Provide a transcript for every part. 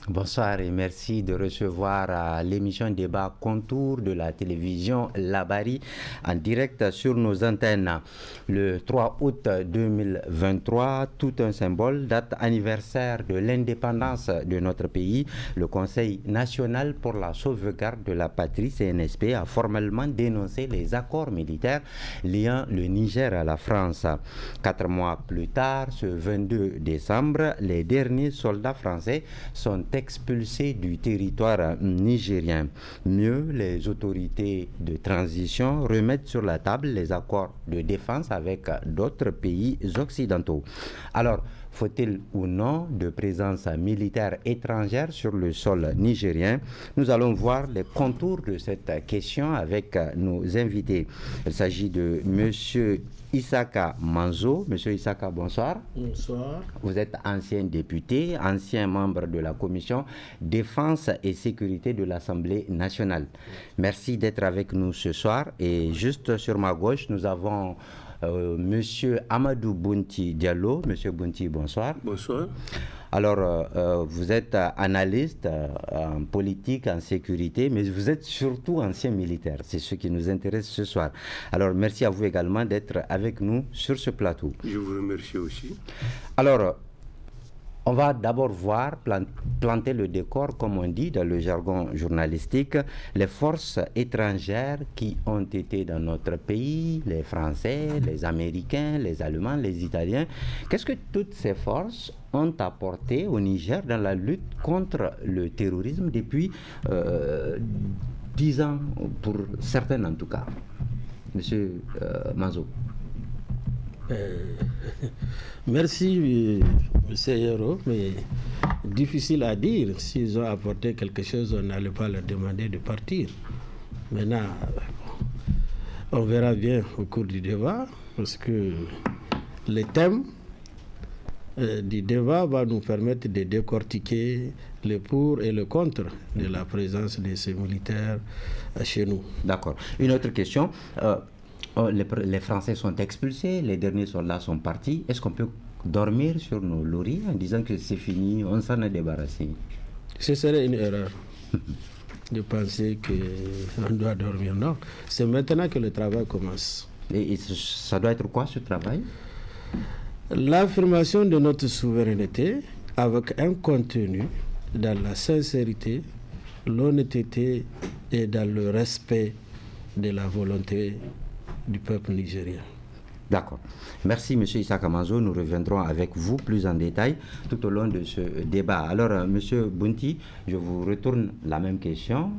Bonsoir et merci de recevoir l'émission Débat Contour de la télévision Labari en direct sur nos antennes. Le 3 août 2023, tout un symbole, date anniversaire de l'indépendance de notre pays. Le Conseil national pour la sauvegarde de la patrie, CNSP, a formellement dénoncé les accords militaires liant le Niger à la France. 4 mois plus tard, ce 22 décembre, les derniers soldats français sont expulsés du territoire nigérien. Mieux, les autorités de transition remettent sur la table les accords de défense avec d'autres pays occidentaux. Alors, faut-il ou non de présence militaire étrangère sur le sol nigérien? Nous allons voir les contours de cette question avec nos invités. Il s'agit de M. Isaka Manzo. Monsieur Isaka, bonsoir. Bonsoir. Vous êtes ancien député, ancien membre de la commission Défense et Sécurité de l'Assemblée nationale. Merci d'être avec nous ce soir. Et juste sur ma gauche, nous avons Monsieur Amadou Bounti Diallo. Monsieur Bounti, bonsoir. Bonsoir. Alors, vous êtes analyste en politique, en sécurité, mais vous êtes surtout ancien militaire. C'est ce qui nous intéresse ce soir. Alors, merci à vous également d'être avec nous sur ce plateau. Je vous remercie aussi. Alors, on va d'abord voir, planter le décor, comme on dit dans le jargon journalistique, les forces étrangères qui ont été dans notre pays, les Français, les Américains, les Allemands, les Italiens. Qu'est-ce que toutes ces forces ont apporté au Niger dans la lutte contre le terrorisme depuis 10 ans, pour certains en tout cas? Monsieur Manzo. Merci, M. Hero, mais difficile à dire. S'ils ont apporté quelque chose, on n'allait pas leur demander de partir. Maintenant, on verra bien au cours du débat, parce que le thème du débat va nous permettre de décortiquer le pour et le contre de la présence de ces militaires chez nous. D'accord. Une autre question. Les Français sont expulsés, les derniers soldats sont partis. Est-ce qu'on peut dormir sur nos lauriers en disant que c'est fini, on s'en est débarrassé? Ce serait une erreur de penser qu'on doit dormir. Non, c'est maintenant que le travail commence. Et ça doit être quoi ce travail? L'affirmation de notre souveraineté avec un contenu dans la sincérité, l'honnêteté et dans le respect de la volonté du peuple nigérien. D'accord. Merci, M. Isaka Manzo. Nous reviendrons avec vous plus en détail tout au long de ce débat. Alors, M. Bounti, je vous retourne la même question.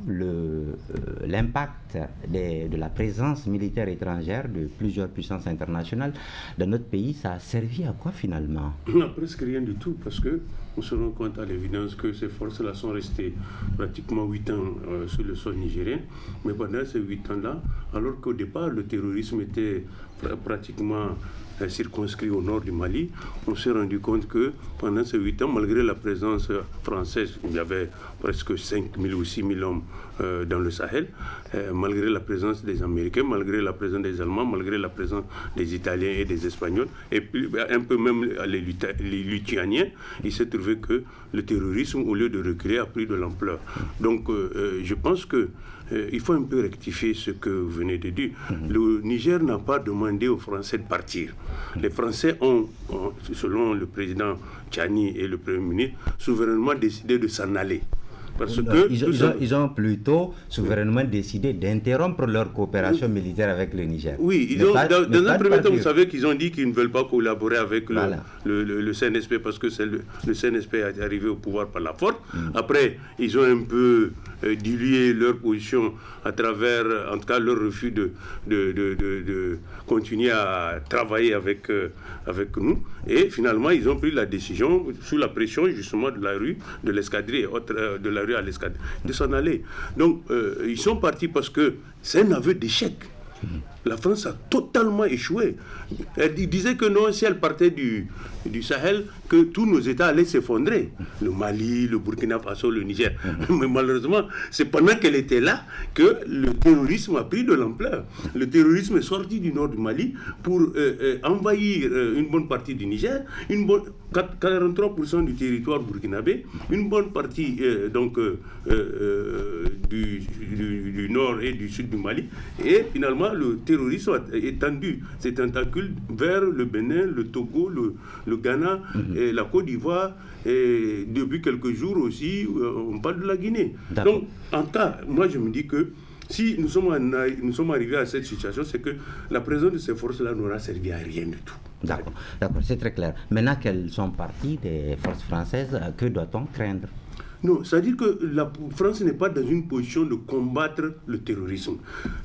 L'impact de la présence militaire étrangère de plusieurs puissances internationales dans notre pays, ça a servi à quoi finalement? On n'a presque rien du tout, parce que on se rend compte à l'évidence que ces forces-là sont restées pratiquement 8 ans sur le sol nigérien. Mais pendant ces 8 ans-là, alors qu'au départ, le terrorisme était pratiquement circonscrit au nord du Mali, on s'est rendu compte que pendant ces 8 ans, malgré la présence française, il y avait presque 5 000 ou 6 000 hommes dans le Sahel, malgré la présence des Américains, malgré la présence des Allemands, malgré la présence des Italiens et des Espagnols, et puis un peu même les Lituaniens, il s'est trouvé que le terrorisme, au lieu de reculer, a pris de l'ampleur. Donc je pense que il faut un peu rectifier ce que vous venez de dire. Le Niger n'a pas demandé aux Français de partir. Les Français ont, selon le président Tchani et le Premier ministre, souverainement décidé de s'en aller. Parce que ils ont plutôt souverainement décidé d'interrompre leur coopération militaire avec le Niger. Oui, dans un premier temps, vous savez qu'ils ont dit qu'ils ne veulent pas collaborer avec le CNSP parce que le CNSP est arrivé au pouvoir par la force. Après, ils ont un peu dilué leur position à travers, en tout cas, leur refus de continuer à travailler avec nous. Et finalement, ils ont pris la décision, sous la pression justement de la rue, de l'escadrille et autres, de la rue à l'escadrille, de s'en aller. Donc, ils sont partis parce que c'est un aveu d'échec. la France a totalement échoué. Elle disait que non, si elle partait du Sahel, que tous nos États allaient s'effondrer. Le Mali, le Burkina Faso, le Niger. Mais malheureusement, c'est pendant qu'elle était là que le terrorisme a pris de l'ampleur. Le terrorisme est sorti du nord du Mali pour envahir une bonne partie du Niger, 43% du territoire burkinabé, une bonne partie du nord et du sud du Mali. Et finalement, le terrorisme a étendu ses tentacules vers le Bénin, le Togo, le Ghana, et la Côte d'Ivoire, et depuis quelques jours aussi, on parle de la Guinée. Donc, en cas, moi je me dis que si nous sommes arrivés à cette situation, c'est que la présence de ces forces-là n'aura servi à rien du tout. D'accord, c'est très clair. Maintenant qu'elles sont parties, des forces françaises, que doit-on craindre? Non, c'est-à-dire que la France n'est pas dans une position de combattre le terrorisme.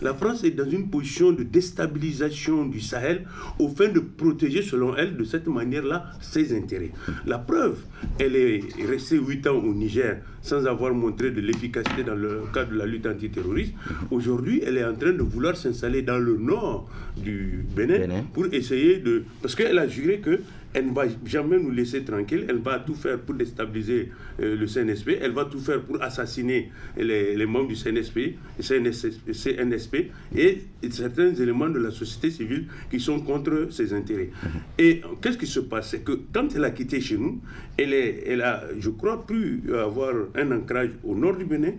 La France est dans une position de déstabilisation du Sahel au fin de protéger, selon elle, de cette manière-là, ses intérêts. La preuve, elle est restée 8 ans au Niger sans avoir montré de l'efficacité dans le cadre de la lutte antiterroriste. Aujourd'hui, elle est en train de vouloir s'installer dans le nord du Bénin pour essayer de... Parce qu'elle a juré que elle ne va jamais nous laisser tranquilles, elle va tout faire pour déstabiliser le CNSP, elle va tout faire pour assassiner les membres du CNSP et certains éléments de la société civile qui sont contre ses intérêts. Et qu'est-ce qui se passe? C'est que quand elle a quitté chez nous, elle a, je crois, pu avoir un ancrage au nord du Bénin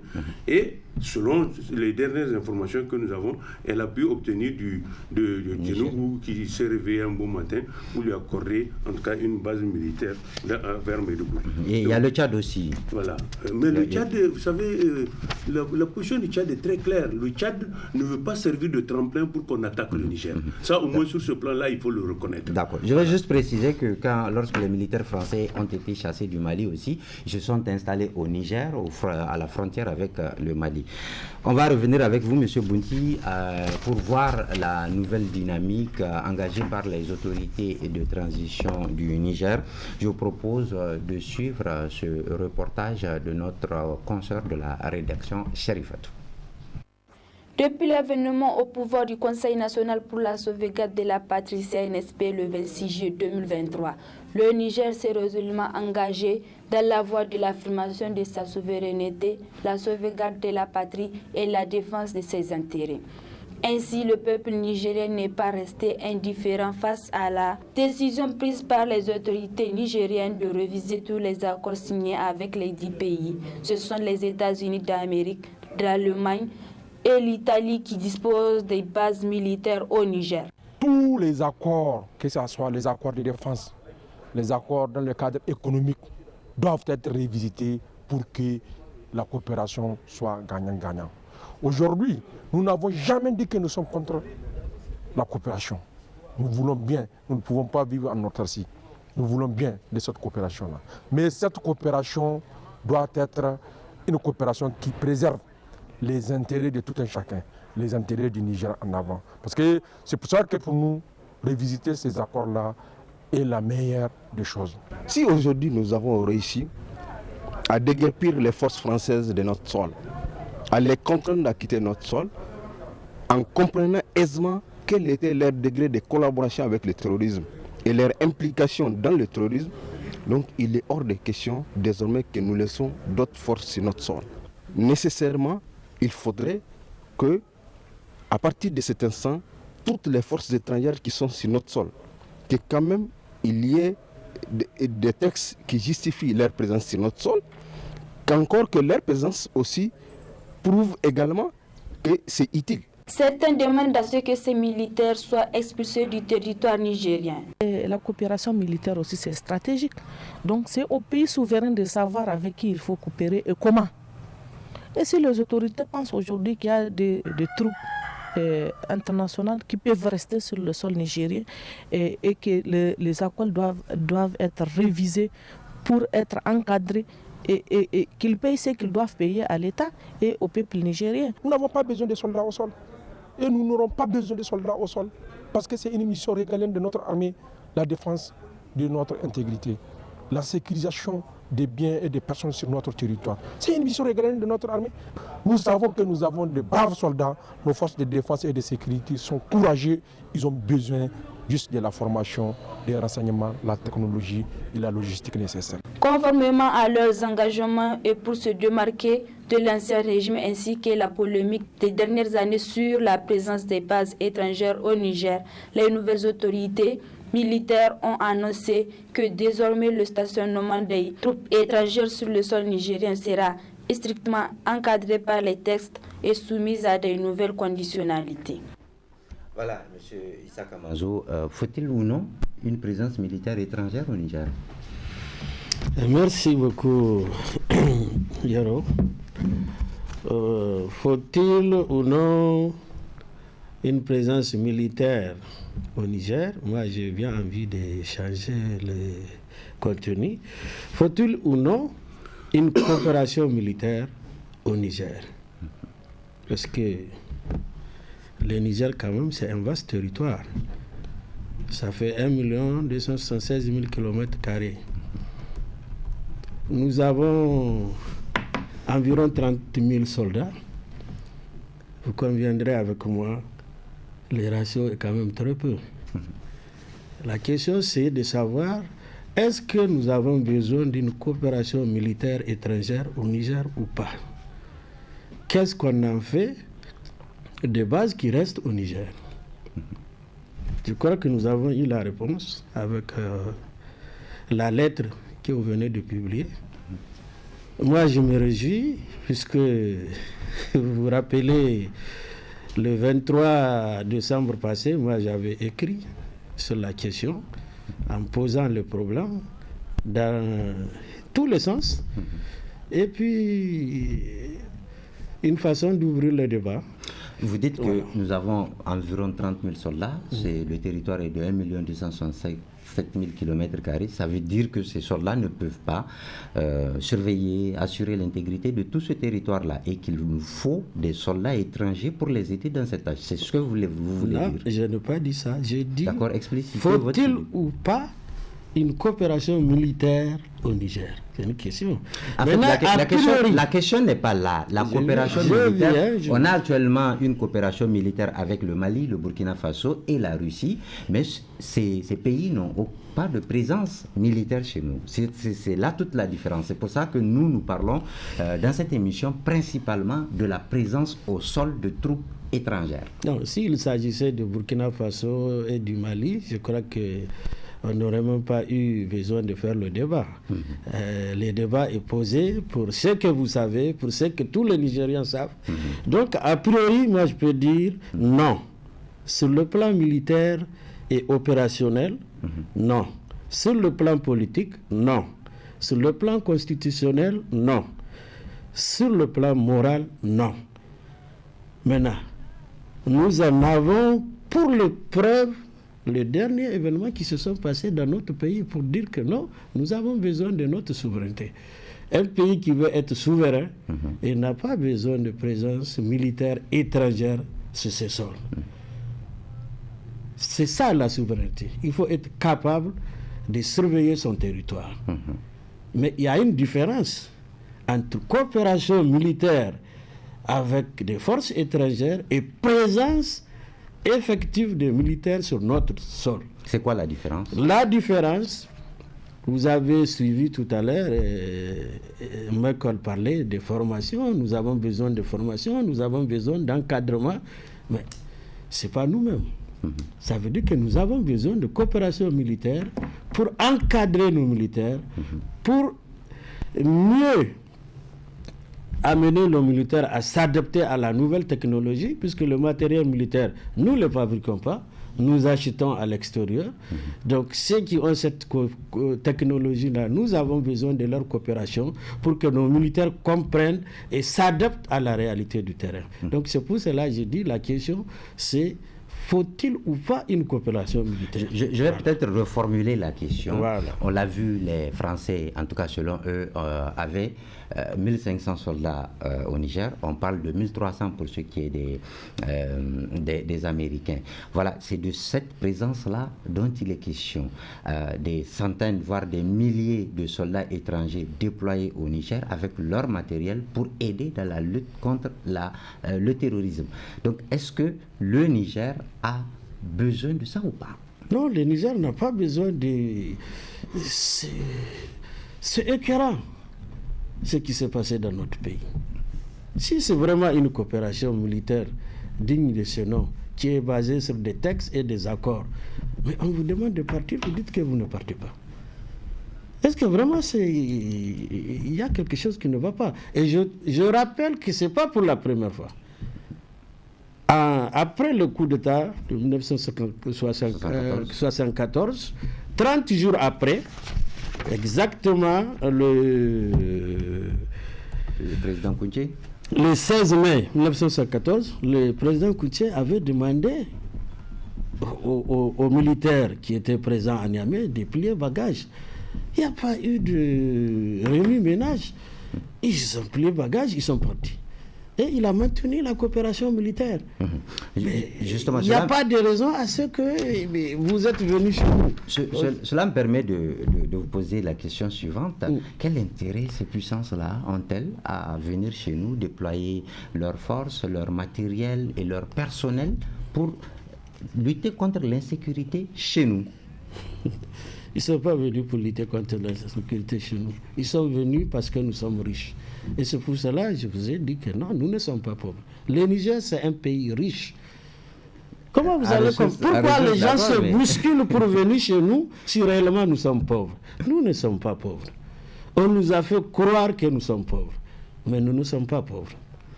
et selon les dernières informations que nous avons, elle a pu obtenir de Tinubu qui s'est réveillé un beau matin pour lui accorder en tout cas une base militaire vers Maiduguri. Et il y a le Tchad aussi. Voilà. Mais le Tchad, vous savez, la position du Tchad est très claire. Le Tchad ne veut pas servir de tremplin pour qu'on attaque le Niger. Ça, au moins sur ce plan-là, il faut le reconnaître. D'accord. Je vais juste préciser que lorsque les militaires français ont été chassés du Mali aussi, ils se sont installés au Niger, à la frontière avec le Mali. On va revenir avec vous, M. Bounti, pour voir la nouvelle dynamique engagée par les autorités de transition du Niger. Je vous propose de suivre ce reportage de notre consoeur de la rédaction, Cherifatou. Depuis l'avènement au pouvoir du Conseil national pour la sauvegarde de la patrie CNSP le 26 juillet 2023, le Niger s'est résolument engagé dans la voie de l'affirmation de sa souveraineté, la sauvegarde de la patrie et la défense de ses intérêts. Ainsi, le peuple nigérien n'est pas resté indifférent face à la décision prise par les autorités nigériennes de réviser tous les accords signés avec les 10 pays. Ce sont les États-Unis d'Amérique, l'Allemagne et l'Italie qui disposent des bases militaires au Niger. Tous les accords, que ce soit les accords de défense, les accords dans le cadre économique, doivent être révisités pour que la coopération soit gagnant-gagnant. Aujourd'hui, nous n'avons jamais dit que nous sommes contre la coopération. Nous voulons bien, nous ne pouvons pas vivre en autarcie. Nous voulons bien de cette coopération-là. Mais cette coopération doit être une coopération qui préserve les intérêts de tout un chacun, les intérêts du Niger en avant. Parce que c'est pour ça que pour nous, révisiter ces accords-là est la meilleure des choses. Si aujourd'hui nous avons réussi à déguerpir les forces françaises de notre sol, à les contraindre à quitter notre sol, en comprenant aisément quel était leur degré de collaboration avec le terrorisme et leur implication dans le terrorisme, donc il est hors de question désormais que nous laissons d'autres forces sur notre sol. Nécessairement, il faudrait que, à partir de cet instant, toutes les forces étrangères qui sont sur notre sol, que quand même il y ait des textes qui justifient leur présence sur notre sol, qu'encore que leur présence aussi prouve également que c'est utile. Certains demandent à ce que ces militaires soient expulsés du territoire nigérien. Et la coopération militaire aussi, c'est stratégique. Donc c'est au pays souverain de savoir avec qui il faut coopérer et comment. Et si les autorités pensent aujourd'hui qu'il y a des troupes internationales qui peuvent rester sur le sol nigérien et que les accords doivent être révisés pour être encadrés et qu'ils payent ce qu'ils doivent payer à l'État et au peuple nigérien. Nous n'avons pas besoin de soldats au sol. Et nous n'aurons pas besoin de soldats au sol. Parce que c'est une mission régalienne de notre armée, la défense de notre intégrité, la sécurisation des biens et des personnes sur notre territoire. C'est une mission régalienne de notre armée. Nous savons que nous avons de braves soldats. Nos forces de défense et de sécurité sont courageux. Ils ont besoin juste de la formation, des renseignements, la technologie et la logistique nécessaire. Conformément à leurs engagements et pour se démarquer de l'ancien régime ainsi que la polémique des dernières années sur la présence des bases étrangères au Niger, les nouvelles autorités militaires ont annoncé que désormais le stationnement des troupes étrangères sur le sol nigérien sera strictement encadré par les textes et soumis à des nouvelles conditionnalités. Voilà, M. Issa Kamazo, faut-il ou non une présence militaire étrangère au Niger? Merci beaucoup, Yaro. Faut-il ou non une présence militaire au Niger? Moi, j'ai bien envie de changer le contenu. Faut-il ou non une coopération militaire au Niger? Parce que le Niger, quand même, c'est un vaste territoire. Ça fait 1 276 000 km². Nous avons environ 30 000 soldats. Vous conviendrez avec moi, les ratios est quand même très peu. La question, c'est de savoir, est-ce que nous avons besoin d'une coopération militaire étrangère au Niger ou pas? Qu'est-ce qu'on en fait des bases qui restent au Niger? Je crois que nous avons eu la réponse avec la lettre que vous venez de publier. Moi, je me réjouis, puisque vous vous rappelez, le 23 décembre passé, moi j'avais écrit sur la question en posant le problème dans tous les sens. Et puis, une façon d'ouvrir le débat. Vous dites que nous avons environ 30 000 soldats, le territoire est de 1 267 000 km². Ça veut dire que ces soldats ne peuvent pas surveiller, assurer l'intégrité de tout ce territoire-là et qu'il nous faut des soldats étrangers pour les aider dans cette tâche. C'est ce que vous voulez non, dire? Je n'ai pas dit ça. J'ai dit, d'accord, explicitez faut-il ou pas une coopération militaire au Niger? C'est une question. En fait, la question n'est pas là. La coopération militaire, on a actuellement une coopération militaire avec le Mali, le Burkina Faso et la Russie, mais ces pays n'ont pas de présence militaire chez nous. C'est là toute la différence. C'est pour ça que nous parlons dans cette émission principalement de la présence au sol de troupes étrangères. Non, s'il s'agissait du Burkina Faso et du Mali, je crois que on n'aurait même pas eu besoin de faire le débat. Le débat est posé pour ce que vous savez, pour ce que tous les Nigériens savent. Donc, a priori, moi, je peux dire non. Sur le plan militaire et opérationnel, non. Sur le plan politique, non. Sur le plan constitutionnel, non. Sur le plan moral, non. Maintenant, nous en avons pour les preuves les derniers événements qui se sont passés dans notre pays pour dire que non, nous avons besoin de notre souveraineté. Un pays qui veut être souverain, il n'a pas besoin de présence militaire étrangère sur ses sols. C'est ça la souveraineté. Il faut être capable de surveiller son territoire. Mais il y a une différence entre coopération militaire avec des forces étrangères et présence effective des militaires sur notre sol. C'est quoi la différence? La différence, vous avez suivi tout à l'heure, Michael parlait de formation, nous avons besoin de formation, nous avons besoin d'encadrement, mais ce n'est pas nous-mêmes. Ça veut dire que nous avons besoin de coopération militaire pour encadrer nos militaires, pour mieux amener nos militaires à s'adapter à la nouvelle technologie, puisque le matériel militaire, nous ne le fabriquons pas, nous achetons à l'extérieur. Donc ceux qui ont cette technologie-là, nous avons besoin de leur coopération pour que nos militaires comprennent et s'adaptent à la réalité du terrain. Donc c'est pour cela que je dis, la question, c'est faut-il ou pas une coopération militaire? Je vais peut-être reformuler la question. Voilà. On l'a vu, les Français, en tout cas selon eux, avaient 1500 soldats au Niger. On parle de 1300 pour ce qui est des Américains. Voilà, c'est de cette présence-là dont il est question. Des centaines, voire des milliers de soldats étrangers déployés au Niger avec leur matériel pour aider dans la lutte contre le terrorisme. Donc, est-ce que le Niger a besoin de ça ou pas? Non, le Niger n'a pas besoin de... C'est écœurant ce qui s'est passé dans notre pays. Si c'est vraiment une coopération militaire digne de ce nom, qui est basée sur des textes et des accords, mais on vous demande de partir, vous dites que vous ne partez pas. Est-ce que vraiment il y a quelque chose qui ne va pas? Et je rappelle que ce n'est pas pour la première fois. Après le coup d'État de 1974, 30 jours après, exactement le président Kountché, le 16 mai 1914, le président Kountché avait demandé aux militaires qui étaient présents à Niamey de plier bagages. Il n'y a pas eu de remue-ménage. Ils ont plié bagages, ils sont partis. Et il a maintenu la coopération militaire. Mais justement, il n'y a pas de raison à ce que vous êtes venus chez nous. Cela me permet de vous poser la question suivante. Quel intérêt ces puissances-là ont-elles à venir chez nous, déployer leurs forces, leur matériel et leur personnel pour lutter contre l'insécurité chez nous? Ils ne sont pas venus pour lutter contre l'insécurité chez nous. Ils sont venus parce que nous sommes riches. Et c'est pour cela que je vous ai dit que non, nous ne sommes pas pauvres. Le Niger, c'est un pays riche. Comment vous allez comprendre? Pourquoi les gens se bousculent pour venir chez nous si réellement nous sommes pauvres? Nous ne sommes pas pauvres. On nous a fait croire que nous sommes pauvres. Mais nous ne sommes pas pauvres.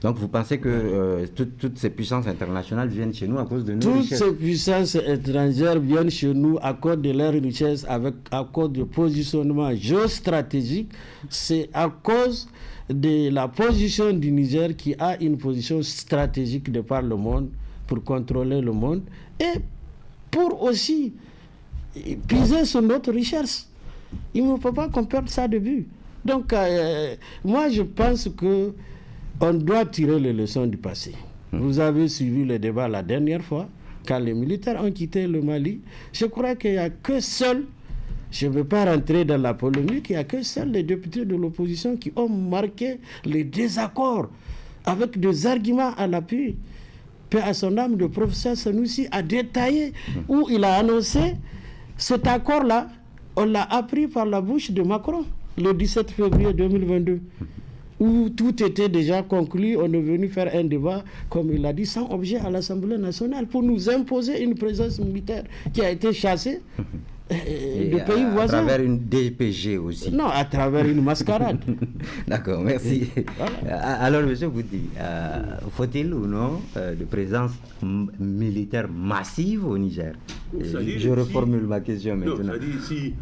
Donc vous pensez que toutes ces puissances internationales viennent chez nous à cause de nos richesses? Toutes ces puissances étrangères viennent chez nous à cause de leurs richesses, à cause du positionnement géostratégique. C'est à cause de la position du Niger qui a une position stratégique de par le monde pour contrôler le monde et pour aussi puiser sur notre richesse. Il ne faut pas qu'on perde ça de vue. Donc moi je pense que on doit tirer les leçons du passé. Vous avez suivi le débat la dernière fois, quand les militaires ont quitté le Mali. Je crois qu'il n'y a que seuls, je ne veux pas rentrer dans la polémique, il n'y a que seuls les députés de l'opposition qui ont marqué les désaccords avec des arguments à l'appui. Paix à son âme, le professeur Sanoussi a détaillé où il a annoncé cet accord-là, on l'a appris par la bouche de Macron le 17 février 2022. Où tout était déjà conclu, on est venu faire un débat, comme il l'a dit, sans objet à l'Assemblée nationale, pour nous imposer une présence militaire qui a été chassée de pays voisins. À travers une DPG aussi. Non, à travers une mascarade. D'accord, merci. Voilà. Alors, monsieur Bouti, faut-il ou non de présence militaire massive au Niger? Je reformule ma question maintenant. Non, c'est-à-dire si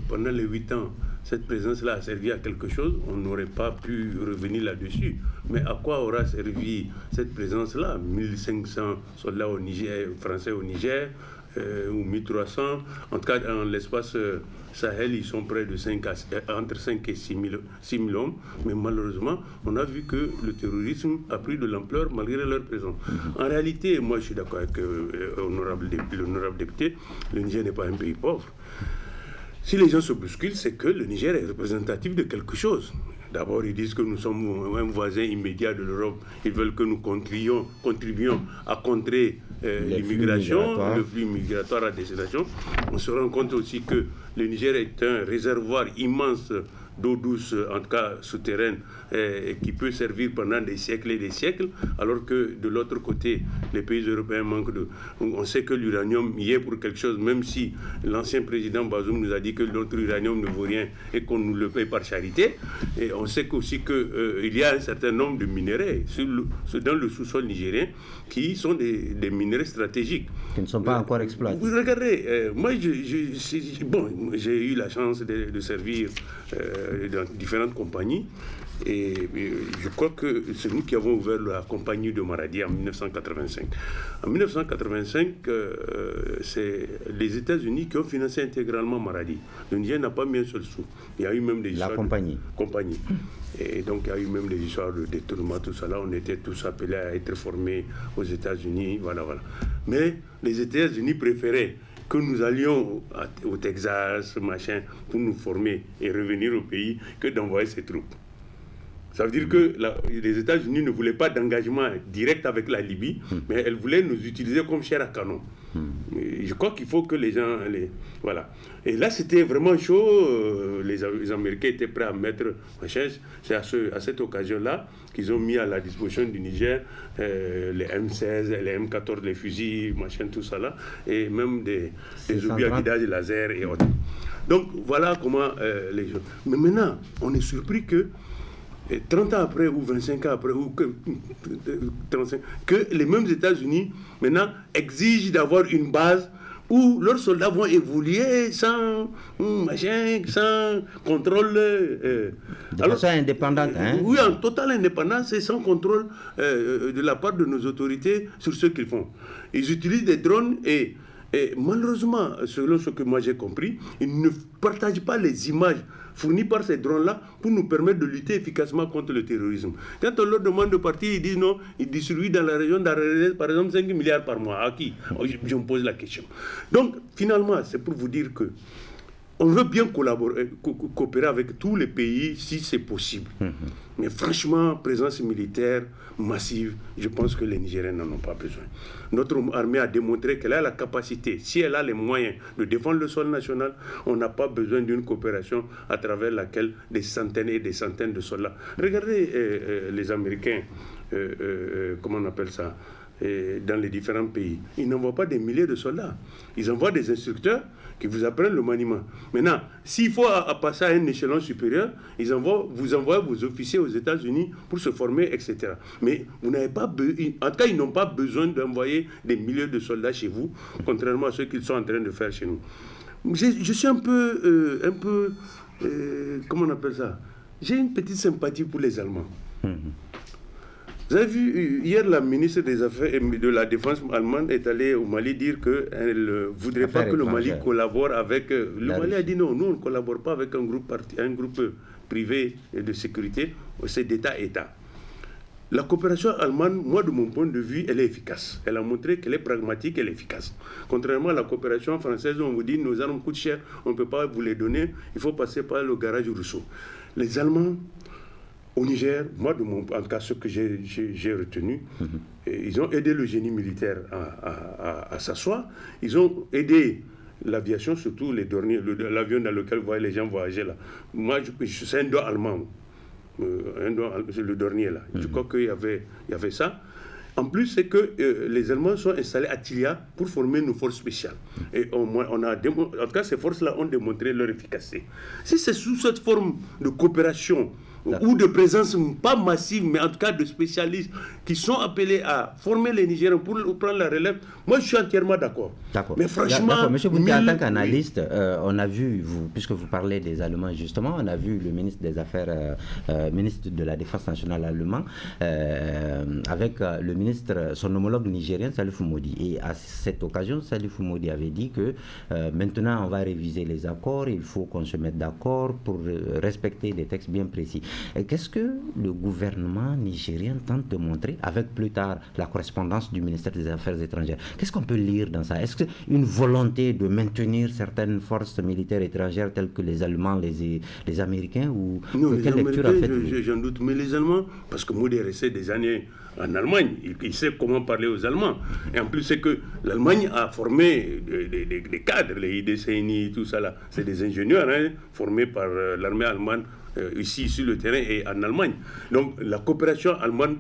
pendant les 8 ans, cette présence-là a servi à quelque chose, on n'aurait pas pu revenir là-dessus. Mais à quoi aura servi cette présence-là? 1500 soldats au Niger, français au Niger, ou 1300. En tout cas, dans l'espace Sahel, ils sont près de entre 5 et 6 000 hommes. Mais malheureusement, on a vu que le terrorisme a pris de l'ampleur malgré leur présence. En réalité, moi je suis d'accord avec l'honorable député, le Niger n'est pas un pays pauvre. Si les gens se bousculent, c'est que le Niger est représentatif de quelque chose. D'abord, ils disent que nous sommes un voisin immédiat de l'Europe. Ils veulent que nous contribuions à contrer l'immigration, le flux migratoire à destination. On se rend compte aussi que le Niger est un réservoir immense d'eau douce, en tout cas souterraine, qui peut servir pendant des siècles et des siècles, alors que de l'autre côté, les pays européens manquent de... On sait que l'uranium y est pour quelque chose, même si l'ancien président Bazoum nous a dit que notre uranium ne vaut rien et qu'on nous le paye par charité. Et on sait aussi qu'il y a un certain nombre de minéraux dans le sous-sol nigérien qui sont des minéraux stratégiques. Qui ne sont pas encore exploités. Vous regardez, moi j'ai eu la chance de servir dans différentes compagnies. Et je crois que c'est nous qui avons ouvert la compagnie de Maradi en 1985. En 1985, c'est les États-Unis qui ont financé intégralement Maradi. Le Niger n'a pas mis un seul sou. Il y a eu même des histoires... La compagnie. Compagnie. Et donc, il y a eu même des histoires de détournement, tout ça. Là, on était tous appelés à être formés aux États-Unis, voilà. Mais les États-Unis préféraient que nous allions au Texas, machin, pour nous former et revenir au pays, que d'envoyer ces troupes. Ça veut dire que les États-Unis ne voulaient pas d'engagement direct avec la Libye, mais elles voulaient nous utiliser comme chair à canon. Je crois qu'il faut que les gens... Voilà. Et là, c'était vraiment chaud. Les Américains étaient prêts à mettre... C'est à cette occasion-là qu'ils ont mis à la disposition du Niger les M16, les M14, les fusils, machin, tout ça là, et même des obus à guidage laser et autres. Donc, voilà comment les gens... Mais maintenant, on est surpris que 30 ans après ou 25 ans après, ou 35, que les mêmes États-Unis maintenant exigent d'avoir une base où leurs soldats vont évoluer sans contrôle. De façon indépendante. Oui, en totale indépendance et sans contrôle de la part de nos autorités sur ce qu'ils font. Ils utilisent des drones et malheureusement, selon ce que moi j'ai compris, ils ne partagent pas les images fournies par ces drones-là pour nous permettre de lutter efficacement contre le terrorisme. Quand on leur demande de partir, ils disent non, ils distribuent dans la région d'Aradez, par exemple, 5 milliards par mois. À qui? Je me pose la question. Donc, finalement, c'est pour vous dire que on veut bien coopérer avec tous les pays si c'est possible. Mais franchement, présence militaire massive, je pense que les Nigériens n'en ont pas besoin. Notre armée a démontré qu'elle a la capacité, si elle a les moyens de défendre le sol national, on n'a pas besoin d'une coopération à travers laquelle des centaines et des centaines de soldats. Regardez les Américains, comment on appelle ça, dans les différents pays. Ils n'envoient pas des milliers de soldats. Ils envoient des instructeurs qui vous apprennent le maniement. Maintenant, s'il faut passer à un échelon supérieur, vous envoient vos officiers aux États-Unis pour se former, etc. Mais vous n'avez pas en tout cas, ils n'ont pas besoin d'envoyer des milliers de soldats chez vous, contrairement à ce qu'ils sont en train de faire chez nous. Je suis un peu comment on appelle ça? J'ai une petite sympathie pour les Allemands. Vous avez vu, hier, la ministre des Affaires et de la Défense allemande est allée au Mali dire qu'elle ne voudrait pas que le Mali collabore avec... Le Mali a dit non, nous on ne collabore pas avec un groupe privé de sécurité, c'est d'État. La coopération allemande, moi de mon point de vue, elle est efficace. Elle a montré qu'elle est pragmatique, elle est efficace. Contrairement à la coopération française, où on vous dit nos armes coûtent cher, on ne peut pas vous les donner, il faut passer par le garage Rousseau. Les Allemands, au Niger, moi, en tout cas, ce que j'ai retenu, ils ont aidé le génie militaire à s'asseoir. Ils ont aidé l'aviation, surtout l'avion dans lequel vous voyez les gens voyager là. Moi, c'est un dos allemand. C'est le dernier là. Je crois qu'il y avait ça. En plus, c'est que les Allemands sont installés à Tilia pour former nos forces spéciales. Et en tout cas, ces forces-là ont démontré leur efficacité. Si c'est sous cette forme de coopération ou de présence pas massive, mais en tout cas de spécialistes qui sont appelés à former les Nigériens pour prendre la relève, moi je suis entièrement d'accord. Mais franchement... Monsieur Bouti, en tant qu'analyste, on a vu, puisque vous parlez des Allemands justement, on a vu le ministre des Affaires, ministre de la Défense nationale allemand, avec le ministre, son homologue nigérien, Salif Moudi. Et à cette occasion, Salif Moudi avait dit que maintenant on va réviser les accords, il faut qu'on se mette d'accord pour respecter des textes bien précis. Qu'est-ce que le gouvernement nigérien tente de montrer avec plus tard la correspondance du ministère des Affaires étrangères? Qu'est-ce qu'on peut lire dans ça? Est-ce qu'une volonté de maintenir certaines forces militaires étrangères telles que les Allemands, les Américains ou non, quelle lecture a fait? J'en doute, mais les Allemands, parce que Moudi est resté des années en Allemagne, il sait comment parler aux Allemands. Et en plus, c'est que l'Allemagne a formé des cadres, les IDCNI, tout ça là. C'est des ingénieurs formés par l'armée allemande ici sur le terrain et en Allemagne. Donc la coopération allemande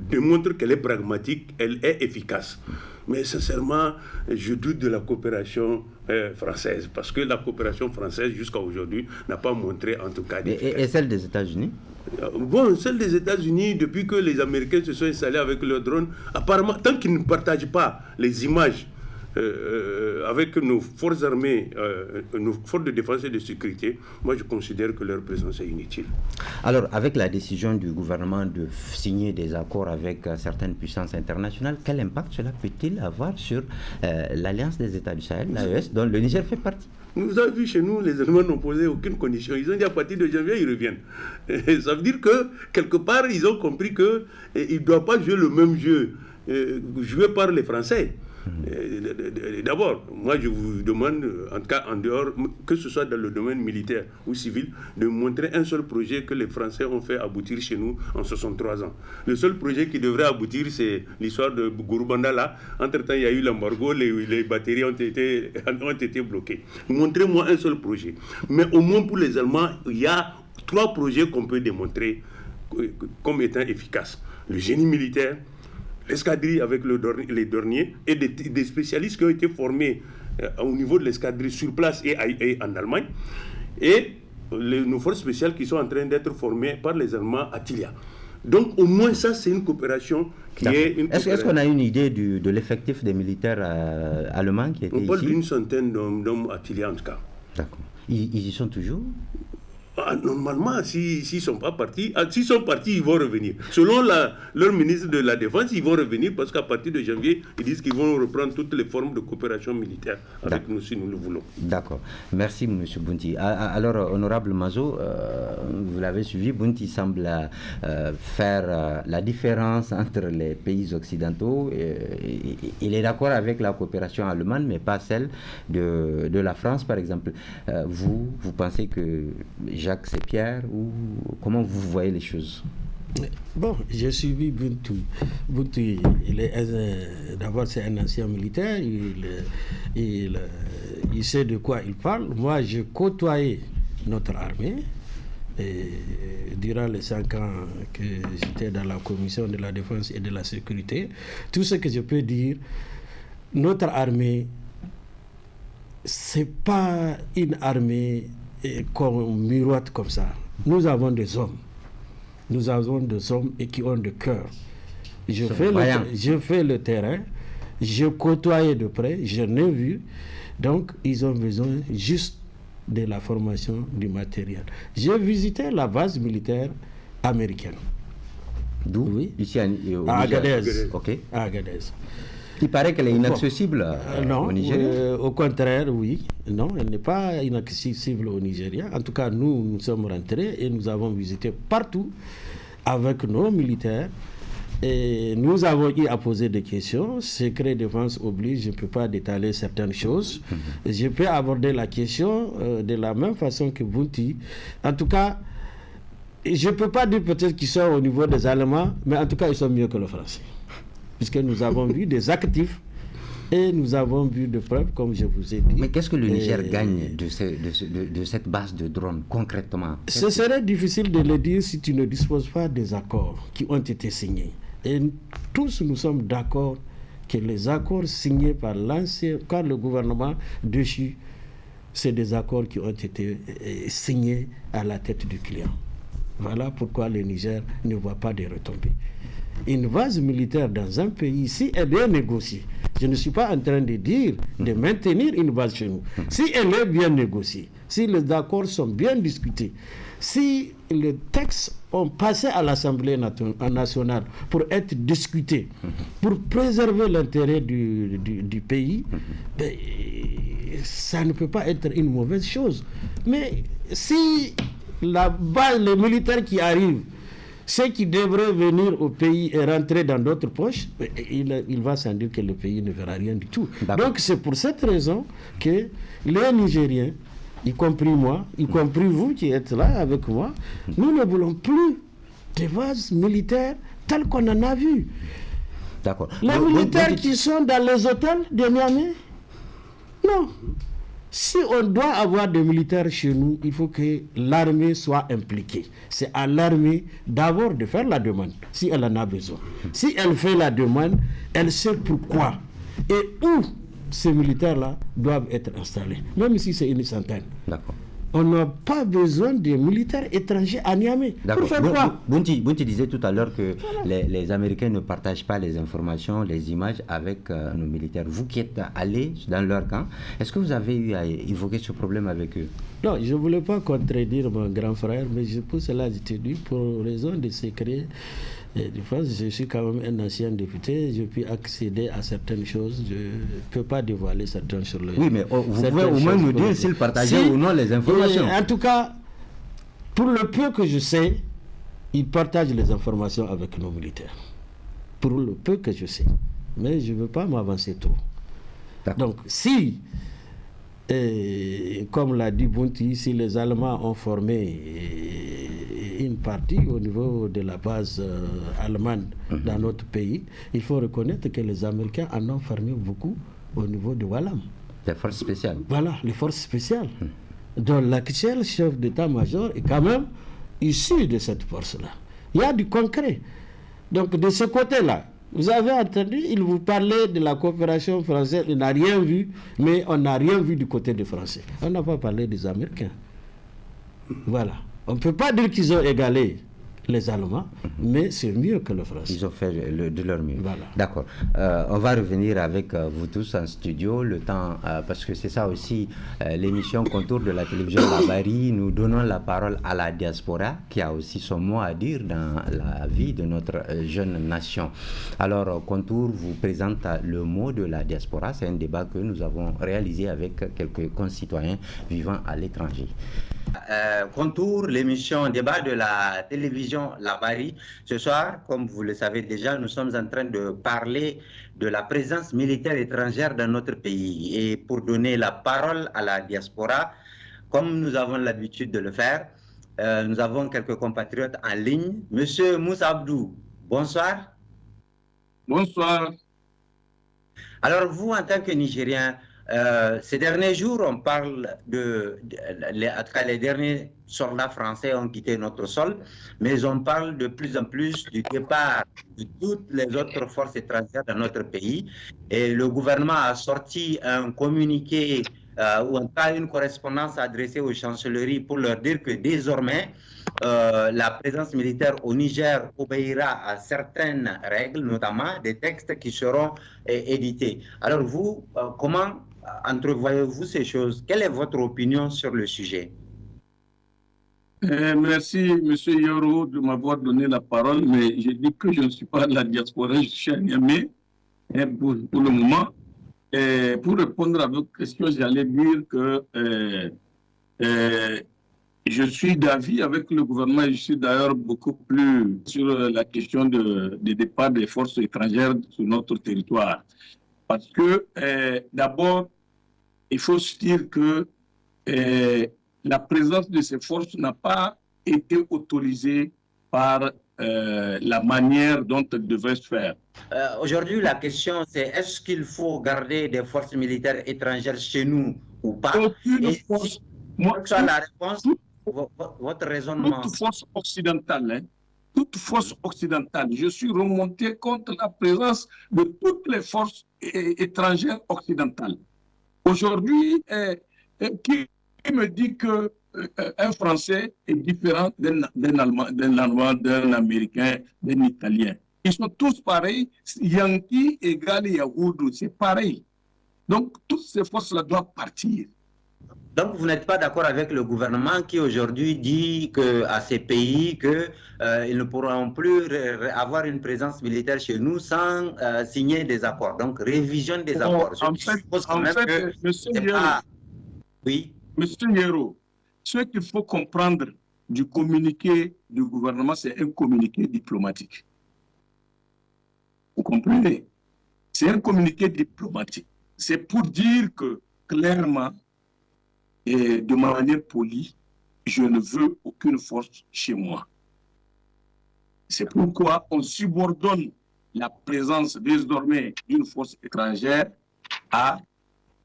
démontre qu'elle est pragmatique, elle est efficace. Mais sincèrement, je doute de la coopération française, parce que la coopération française jusqu'à aujourd'hui n'a pas montré en tout cas d'efficacité. Et celle des États-Unis? Bon, celle des États-Unis, depuis que les Américains se sont installés avec leurs drones, apparemment, tant qu'ils ne partagent pas les images avec nos forces armées, nos forces de défense et de sécurité, moi je considère que leur présence est inutile. Alors, avec la décision du gouvernement de signer des accords avec certaines puissances internationales, quel impact cela peut-il avoir sur l'Alliance des États du Sahel, l'AES, dont le Niger fait partie? Vous avez vu chez nous, les Allemands n'ont posé aucune condition. Ils ont dit à partir de janvier, ils reviennent. Et ça veut dire que, quelque part, ils ont compris qu'ils ne doivent pas jouer le même jeu joué par les Français. D'abord, moi je vous demande, en tout cas en dehors, que ce soit dans le domaine militaire ou civil, de montrer un seul projet que les Français ont fait aboutir chez nous en 63 ans. Le seul projet qui devrait aboutir, c'est l'histoire de Gourubanda là. Entre-temps, il y a eu l'embargo, les batteries ont été bloquées. Montrez-moi un seul projet. Mais au moins pour les Allemands, il y a 3 projets qu'on peut démontrer comme étant efficaces. Le génie militaire, l'escadrille avec les derniers et des spécialistes qui ont été formés au niveau de l'escadrille sur place et en Allemagne, et nos forces spéciales qui sont en train d'être formées par les Allemands à Tilia. Donc au moins ça, c'est une coopération qui est une coopération. Est-ce qu'on a une idée de l'effectif des militaires allemands qui étaient ici? On parle d'une centaine d'hommes à Tilia en tout cas. D'accord. Ils y sont toujours? Normalement, s'ils ne sont pas partis, s'ils sont partis, ils vont revenir. Selon leur ministre de la Défense, ils vont revenir parce qu'à partir de janvier, ils disent qu'ils vont reprendre toutes les formes de coopération militaire avec nous si nous le voulons. D'accord. Merci, M. Bounti. Alors, honorable Mazo, vous l'avez suivi, Bounti semble faire la différence entre les pays occidentaux. Il est d'accord avec la coopération allemande, mais pas celle de la France, par exemple. Vous pensez que Jacques Sepierre, ou comment vous voyez les choses? Bon, j'ai suivi Buntu. Buntu, d'abord c'est un ancien militaire, il sait de quoi il parle. Moi, j'ai côtoyé notre armée durant les 5 ans que j'étais dans la commission de la défense et de la sécurité. Tout ce que je peux dire, notre armée, c'est pas une armée qu'on miroite comme ça. Nous avons des hommes. Nous avons des hommes et qui ont de cœur. Je fais le terrain, je côtoie de près, je l'ai vu. Donc, ils ont besoin juste de la formation du matériel. J'ai visité la base militaire américaine. D'où? Oui. Ici à Agadez. Ok. À Agadez. Il paraît qu'elle est inaccessible au Nigeria. Au contraire, oui. Non, elle n'est pas inaccessible au Nigeria. En tout cas, nous sommes rentrés et nous avons visité partout avec nos militaires. Et nous avons eu à poser des questions. Secret défense oblige, je ne peux pas détailler certaines choses. Je peux aborder la question de la même façon que Bunti. En tout cas, je ne peux pas dire peut-être qu'ils sont au niveau des Allemands, mais en tout cas, ils sont mieux que les Français. Puisque nous avons vu des actifs et nous avons vu des preuves, comme je vous ai dit. Mais qu'est-ce que le Niger gagne de cette base de drones, concrètement? Ce serait difficile de le dire si tu ne disposes pas des accords qui ont été signés. Et tous nous sommes d'accord que les accords signés par le gouvernement déchu, c'est des accords qui ont été signés à la tête du client. Voilà pourquoi le Niger ne voit pas de retombées. Une base militaire dans un pays, si elle est négociée, je ne suis pas en train de dire de maintenir une base chez nous. Si elle est bien négociée, si les accords sont bien discutés, si les textes ont passé à l'Assemblée nationale pour être discutés, pour préserver l'intérêt du pays, ben, ça ne peut pas être une mauvaise chose. Mais si les militaires qui arrivent, ceux qui devraient venir au pays et rentrer dans d'autres poches, il va sans dire que le pays ne verra rien du tout. Donc c'est pour cette raison que les Nigériens, y compris moi, y compris vous qui êtes là avec moi, nous ne voulons plus de bases militaires telles qu'on en a vu. D'accord. Les militaires qui sont dans les hôtels de Niamey, non. Si on doit avoir des militaires chez nous, il faut que l'armée soit impliquée. C'est à l'armée d'abord de faire la demande, si elle en a besoin. Si elle fait la demande, elle sait pourquoi et où ces militaires-là doivent être installés, même si c'est une centaine. D'accord. on n'a pas besoin de militaires étrangers à Niamey. Pour faire quoi? Bunti disait tout à l'heure que les Américains ne partagent pas les informations, les images avec nos militaires. Vous qui êtes allés dans leur camp, est-ce que vous avez eu à évoquer ce problème avec eux? Non, je ne voulais pas contredire mon grand frère, mais pour cela, je te dis, pour raison de secret, je suis quand même un ancien député, je peux accéder à certaines choses, je ne peux pas dévoiler certaines sur le... Oui, mais vous pouvez au moins nous dire s'ils partageaient ou non les informations. En tout cas, pour le peu que je sais, ils partagent les informations avec nos militaires. Pour le peu que je sais. Mais je ne veux pas m'avancer trop. Donc, si, comme l'a dit Bunti, si les Allemands ont formé une partie au niveau de la base allemande dans notre pays, il faut reconnaître que les Américains en ont formé beaucoup au niveau de Wallam. Les forces spéciales. Voilà, les forces spéciales. Donc l'actuel chef d'état-major est quand même issu de cette force-là. Il y a du concret. Donc de ce côté-là, vous avez entendu, il vous parlait de la coopération française, il n'a rien vu, mais on n'a rien vu du côté des Français. On n'a pas parlé des Américains. Voilà. On ne peut pas dire qu'ils ont égalé les Allemands, mais c'est mieux que le Français. Ils ont fait de leur mieux. Voilà. D'accord. On va revenir avec vous tous en studio, le temps, parce que c'est ça aussi l'émission Contour de la télévision Labari. Nous donnons la parole à la diaspora, qui a aussi son mot à dire dans la vie de notre jeune nation. Alors, Contour vous présente le mot de la diaspora. C'est un débat que nous avons réalisé avec quelques concitoyens vivant à l'étranger. Contour, l'émission débat de la télévision Labari. Ce soir, comme vous le savez déjà, nous sommes en train de parler de la présence militaire étrangère dans notre pays. Et pour donner la parole à la diaspora, comme nous avons l'habitude de le faire, nous avons quelques compatriotes en ligne. Monsieur Moussa Abdou, bonsoir. Bonsoir. Alors vous, en tant que Nigérien, ces derniers jours, on parle en tout cas, les derniers soldats français ont quitté notre sol, mais on parle de plus en plus du départ de toutes les autres forces étrangères dans notre pays. Et le gouvernement a sorti un communiqué ou en tout cas une correspondance adressée aux chancelleries pour leur dire que désormais, la présence militaire au Niger obéira à certaines règles, notamment des textes qui seront édités. Alors vous, comment entrevoyez-vous ces choses? Quelle est votre opinion sur le sujet? Merci, M. Yoro, de m'avoir donné la parole, mais je dis que je ne suis pas de la diaspora, je suis à Niamey pour le moment. Et pour répondre à votre question, j'allais dire que je suis d'avis avec le gouvernement, et je suis d'ailleurs beaucoup plus sur la question du départ des forces étrangères sur notre territoire. Parce que, d'abord, il faut se dire que la présence de ces forces n'a pas été autorisée par la manière dont elle devrait se faire. Aujourd'hui, la question, c'est est-ce qu'il faut garder des forces militaires étrangères chez nous ou pas? Aucune force. Moi, la réponse, votre raisonnement. Toute force occidentale, hein, toute force occidentale. Je suis remonté contre la présence de toutes les forces étrangères occidentales. Aujourd'hui, qui me dit que un Français est différent d'un Allemand, d'un Américain, d'un Italien? Ils sont tous pareils. Yankee égale Yaoudou, c'est pareil. Donc, toutes ces forces-là doivent partir. Donc, vous n'êtes pas d'accord avec le gouvernement qui aujourd'hui dit à ces pays qu'ils ne pourront plus avoir une présence militaire chez nous sans signer des accords. Donc, révision des accords. En fait, Monsieur Yero, ce qu'il faut comprendre du communiqué du gouvernement, c'est un communiqué diplomatique. Vous comprenez? C'est un communiqué diplomatique. C'est pour dire que, clairement, et de manière polie, je ne veux aucune force chez moi. C'est pourquoi on subordonne la présence désormais d'une force étrangère à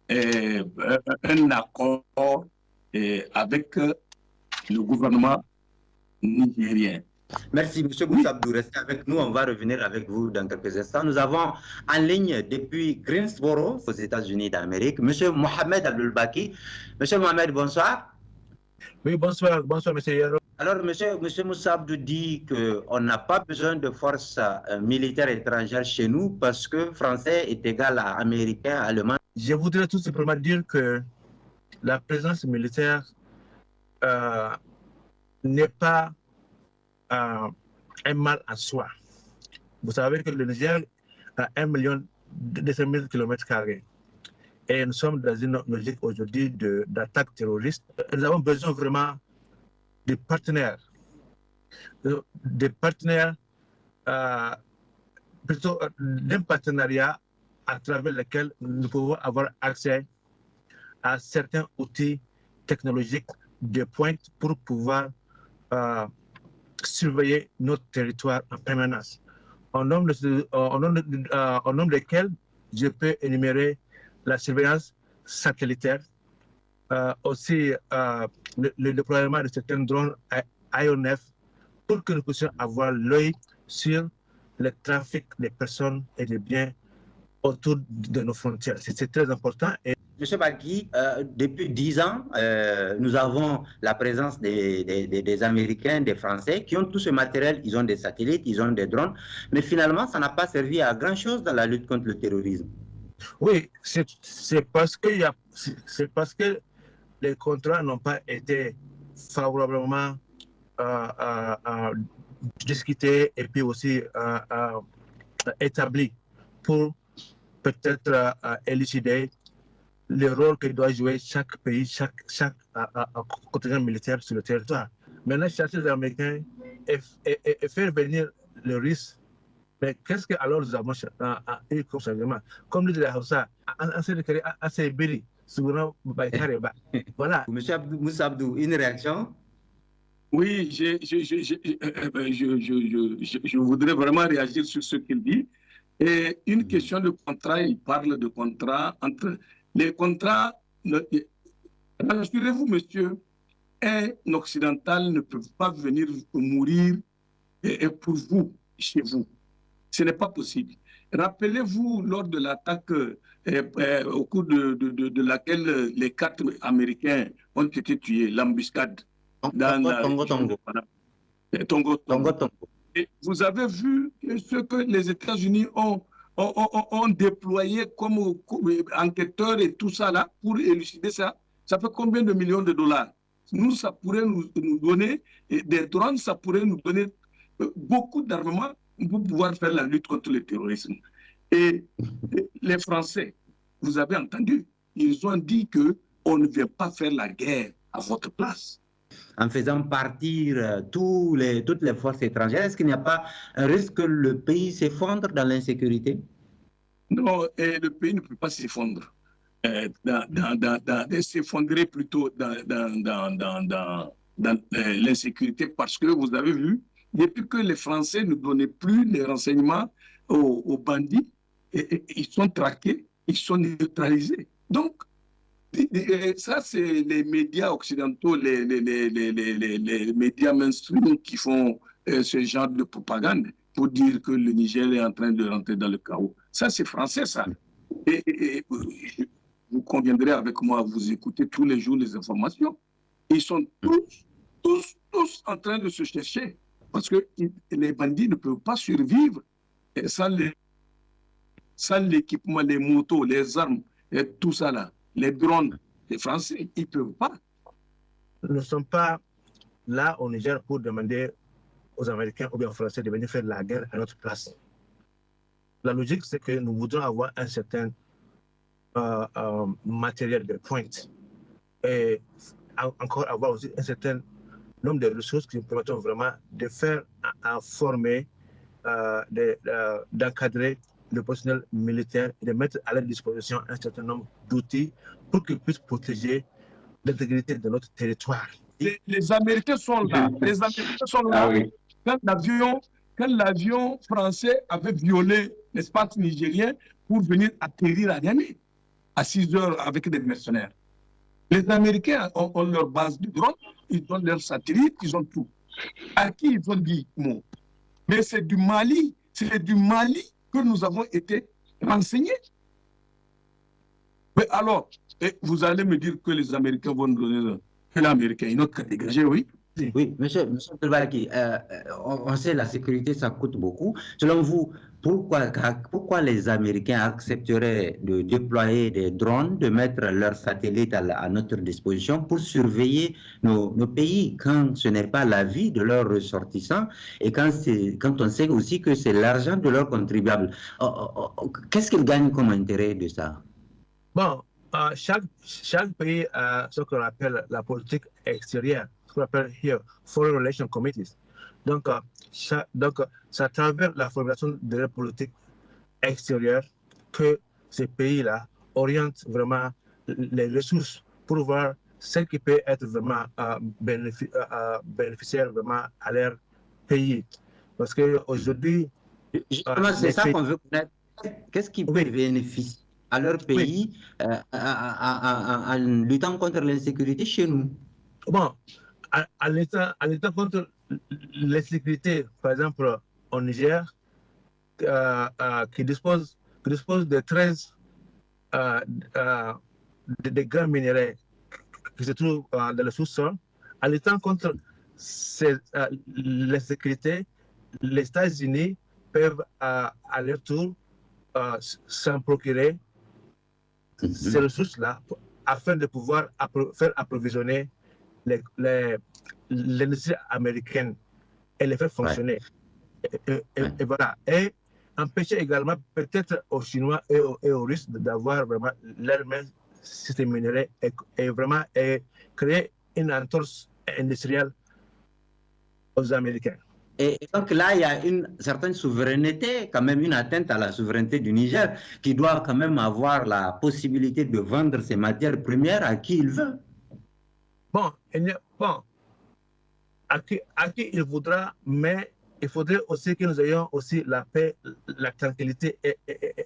un accord avec le gouvernement nigérien. Merci, M. Boussabdou. Restez avec nous. On va revenir avec vous dans quelques instants. Nous avons en ligne depuis Greensboro, aux États-Unis d'Amérique, M. Mohamed Abdelbaki. M. Mohamed, bonsoir. Oui, bonsoir, monsieur Yaro. Alors, monsieur Moussa Abdou dit qu'on n'a pas besoin de forces militaires étrangères chez nous parce que français est égal à américain, allemand. Je voudrais tout simplement dire que la présence militaire n'est pas un mal en soi. Vous savez que le Niger a 1 200 000 km². Et nous sommes dans une logique aujourd'hui d'attaque terroriste. Nous avons besoin vraiment de partenaires, plutôt d'un partenariat à travers lequel nous pouvons avoir accès à certains outils technologiques de pointe pour pouvoir surveiller notre territoire en permanence. Au nombre desquels je peux énumérer la surveillance satellitaire, aussi le déploiement de certains drones IONF pour que nous puissions avoir l'œil sur le trafic des personnes et des biens autour de nos frontières. C'est très important. Monsieur Badji, depuis 10 ans, nous avons la présence des Américains, des Français qui ont tout ce matériel. Ils ont des satellites, ils ont des drones, mais finalement, ça n'a pas servi à grand-chose dans la lutte contre le terrorisme. Oui, c'est parce que les contrats n'ont pas été favorablement discutés et puis aussi établis pour peut-être élucider le rôle que doit jouer chaque pays, chaque contingent militaire sur le territoire. Maintenant, chercher les Américains et faire venir le risque. Mais qu'est-ce que alors nous avons eu comme changement? Comme dit la Hausa, assez béni, souvent, voilà. Monsieur Moussa Abdou, une réaction? Oui, je voudrais vraiment réagir sur ce qu'il dit. Et une question de contrat, il parle de contrat entre les contrats. Rassurez-vous, monsieur, un occidental ne peut pas venir mourir pour vous, chez vous. Ce n'est pas possible. Rappelez-vous, lors de l'attaque au cours de laquelle les 4 Américains ont été tués, l'embuscade dans Tongo. Et vous avez vu ce que les États-Unis ont déployé comme enquêteurs et tout ça là pour élucider ça. Ça fait combien de millions de dollars? Nous, ça pourrait nous donner des drones, ça pourrait nous donner beaucoup d'armements pour pouvoir faire la lutte contre le terrorisme. Et les Français, vous avez entendu, ils ont dit qu'on ne vient pas faire la guerre à votre place. En faisant partir toutes les forces étrangères, est-ce qu'il n'y a pas un risque que le pays s'effondre dans l'insécurité? Non, le pays ne peut pas s'effondrer. S'effondrer plutôt dans l'insécurité, parce que vous avez vu, depuis que les Français ne donnaient plus les renseignements aux bandits, ils sont traqués, ils sont neutralisés. Donc, ça, c'est les médias occidentaux, les médias mainstream qui font ce genre de propagande pour dire que le Niger est en train de rentrer dans le chaos. Ça, c'est français, ça. Et vous conviendrez avec moi, vous écoutez tous les jours les informations. Ils sont tous en train de se chercher. Parce que les bandits ne peuvent pas survivre sans l'équipement, les motos, les armes, et tout ça là. Les drones, les Français, ils ne peuvent pas. Nous ne sommes pas là au Niger pour demander aux Américains ou bien aux Français de venir faire la guerre à notre place. La logique, c'est que nous voudrons avoir un certain matériel de pointe et encore avoir aussi un certain nombre de ressources qui nous permettent vraiment de faire former, d'encadrer le personnel militaire et de mettre à leur disposition un certain nombre d'outils pour qu'ils puissent protéger l'intégrité de notre territoire. Les Américains sont là. Les Américains sont là. Oui. Quand l'avion français avait violé l'espace nigérien pour venir atterrir à Niamey à 6 heures avec des mercenaires. Les Américains ont leur base de drones, ils ont leurs satellites, ils ont tout. À qui ils ont dit non? Mais c'est du Mali que nous avons été renseignés. Mais alors, vous allez me dire que les Américains vont nous donner que l'Américain, une autre dégagé, oui. Oui, monsieur Abdelbaki, on sait la sécurité, ça coûte beaucoup. Selon vous, pourquoi les Américains accepteraient de déployer des drones, de mettre leurs satellites à notre disposition pour surveiller nos pays quand ce n'est pas la vie de leurs ressortissants et quand on sait aussi que c'est l'argent de leurs contribuables? Qu'est-ce qu'ils gagnent comme intérêt de ça? Bon, chaque pays a ce qu'on appelle la politique extérieure, ce qu'on appelle here Foreign Relations Committees. Donc, c'est à travers la formulation de la politique extérieure que ces pays-là orientent vraiment les ressources pour voir ce qui peut être vraiment bénéficiaire vraiment à leur pays. Parce qu'aujourd'hui... c'est ça qu'on veut connaître. Qu'est-ce qui peut bénéficier à leur pays en luttant contre l'insécurité chez nous? Bon, en luttant contre l'insécurité, par exemple, au Niger, qui dispose de 13 de grands minéraux qui se trouvent dans le sous-sol, en luttant contre l'insécurité, les États-Unis peuvent à leur tour s'en procurer ces ressources-là afin de pouvoir faire approvisionner l'industrie américaine et les faire fonctionner. Et voilà. Et empêcher également peut-être aux Chinois et aux Russes d'avoir vraiment leur main sur ces minéraux et vraiment créer une entorse industrielle aux Américains. Et donc là, il y a une certaine souveraineté, quand même une atteinte à la souveraineté du Niger, qui doit quand même avoir la possibilité de vendre ses matières premières à qui il veut. Bon, à qui il voudra, mais il faudrait aussi que nous ayons aussi la paix, la tranquillité et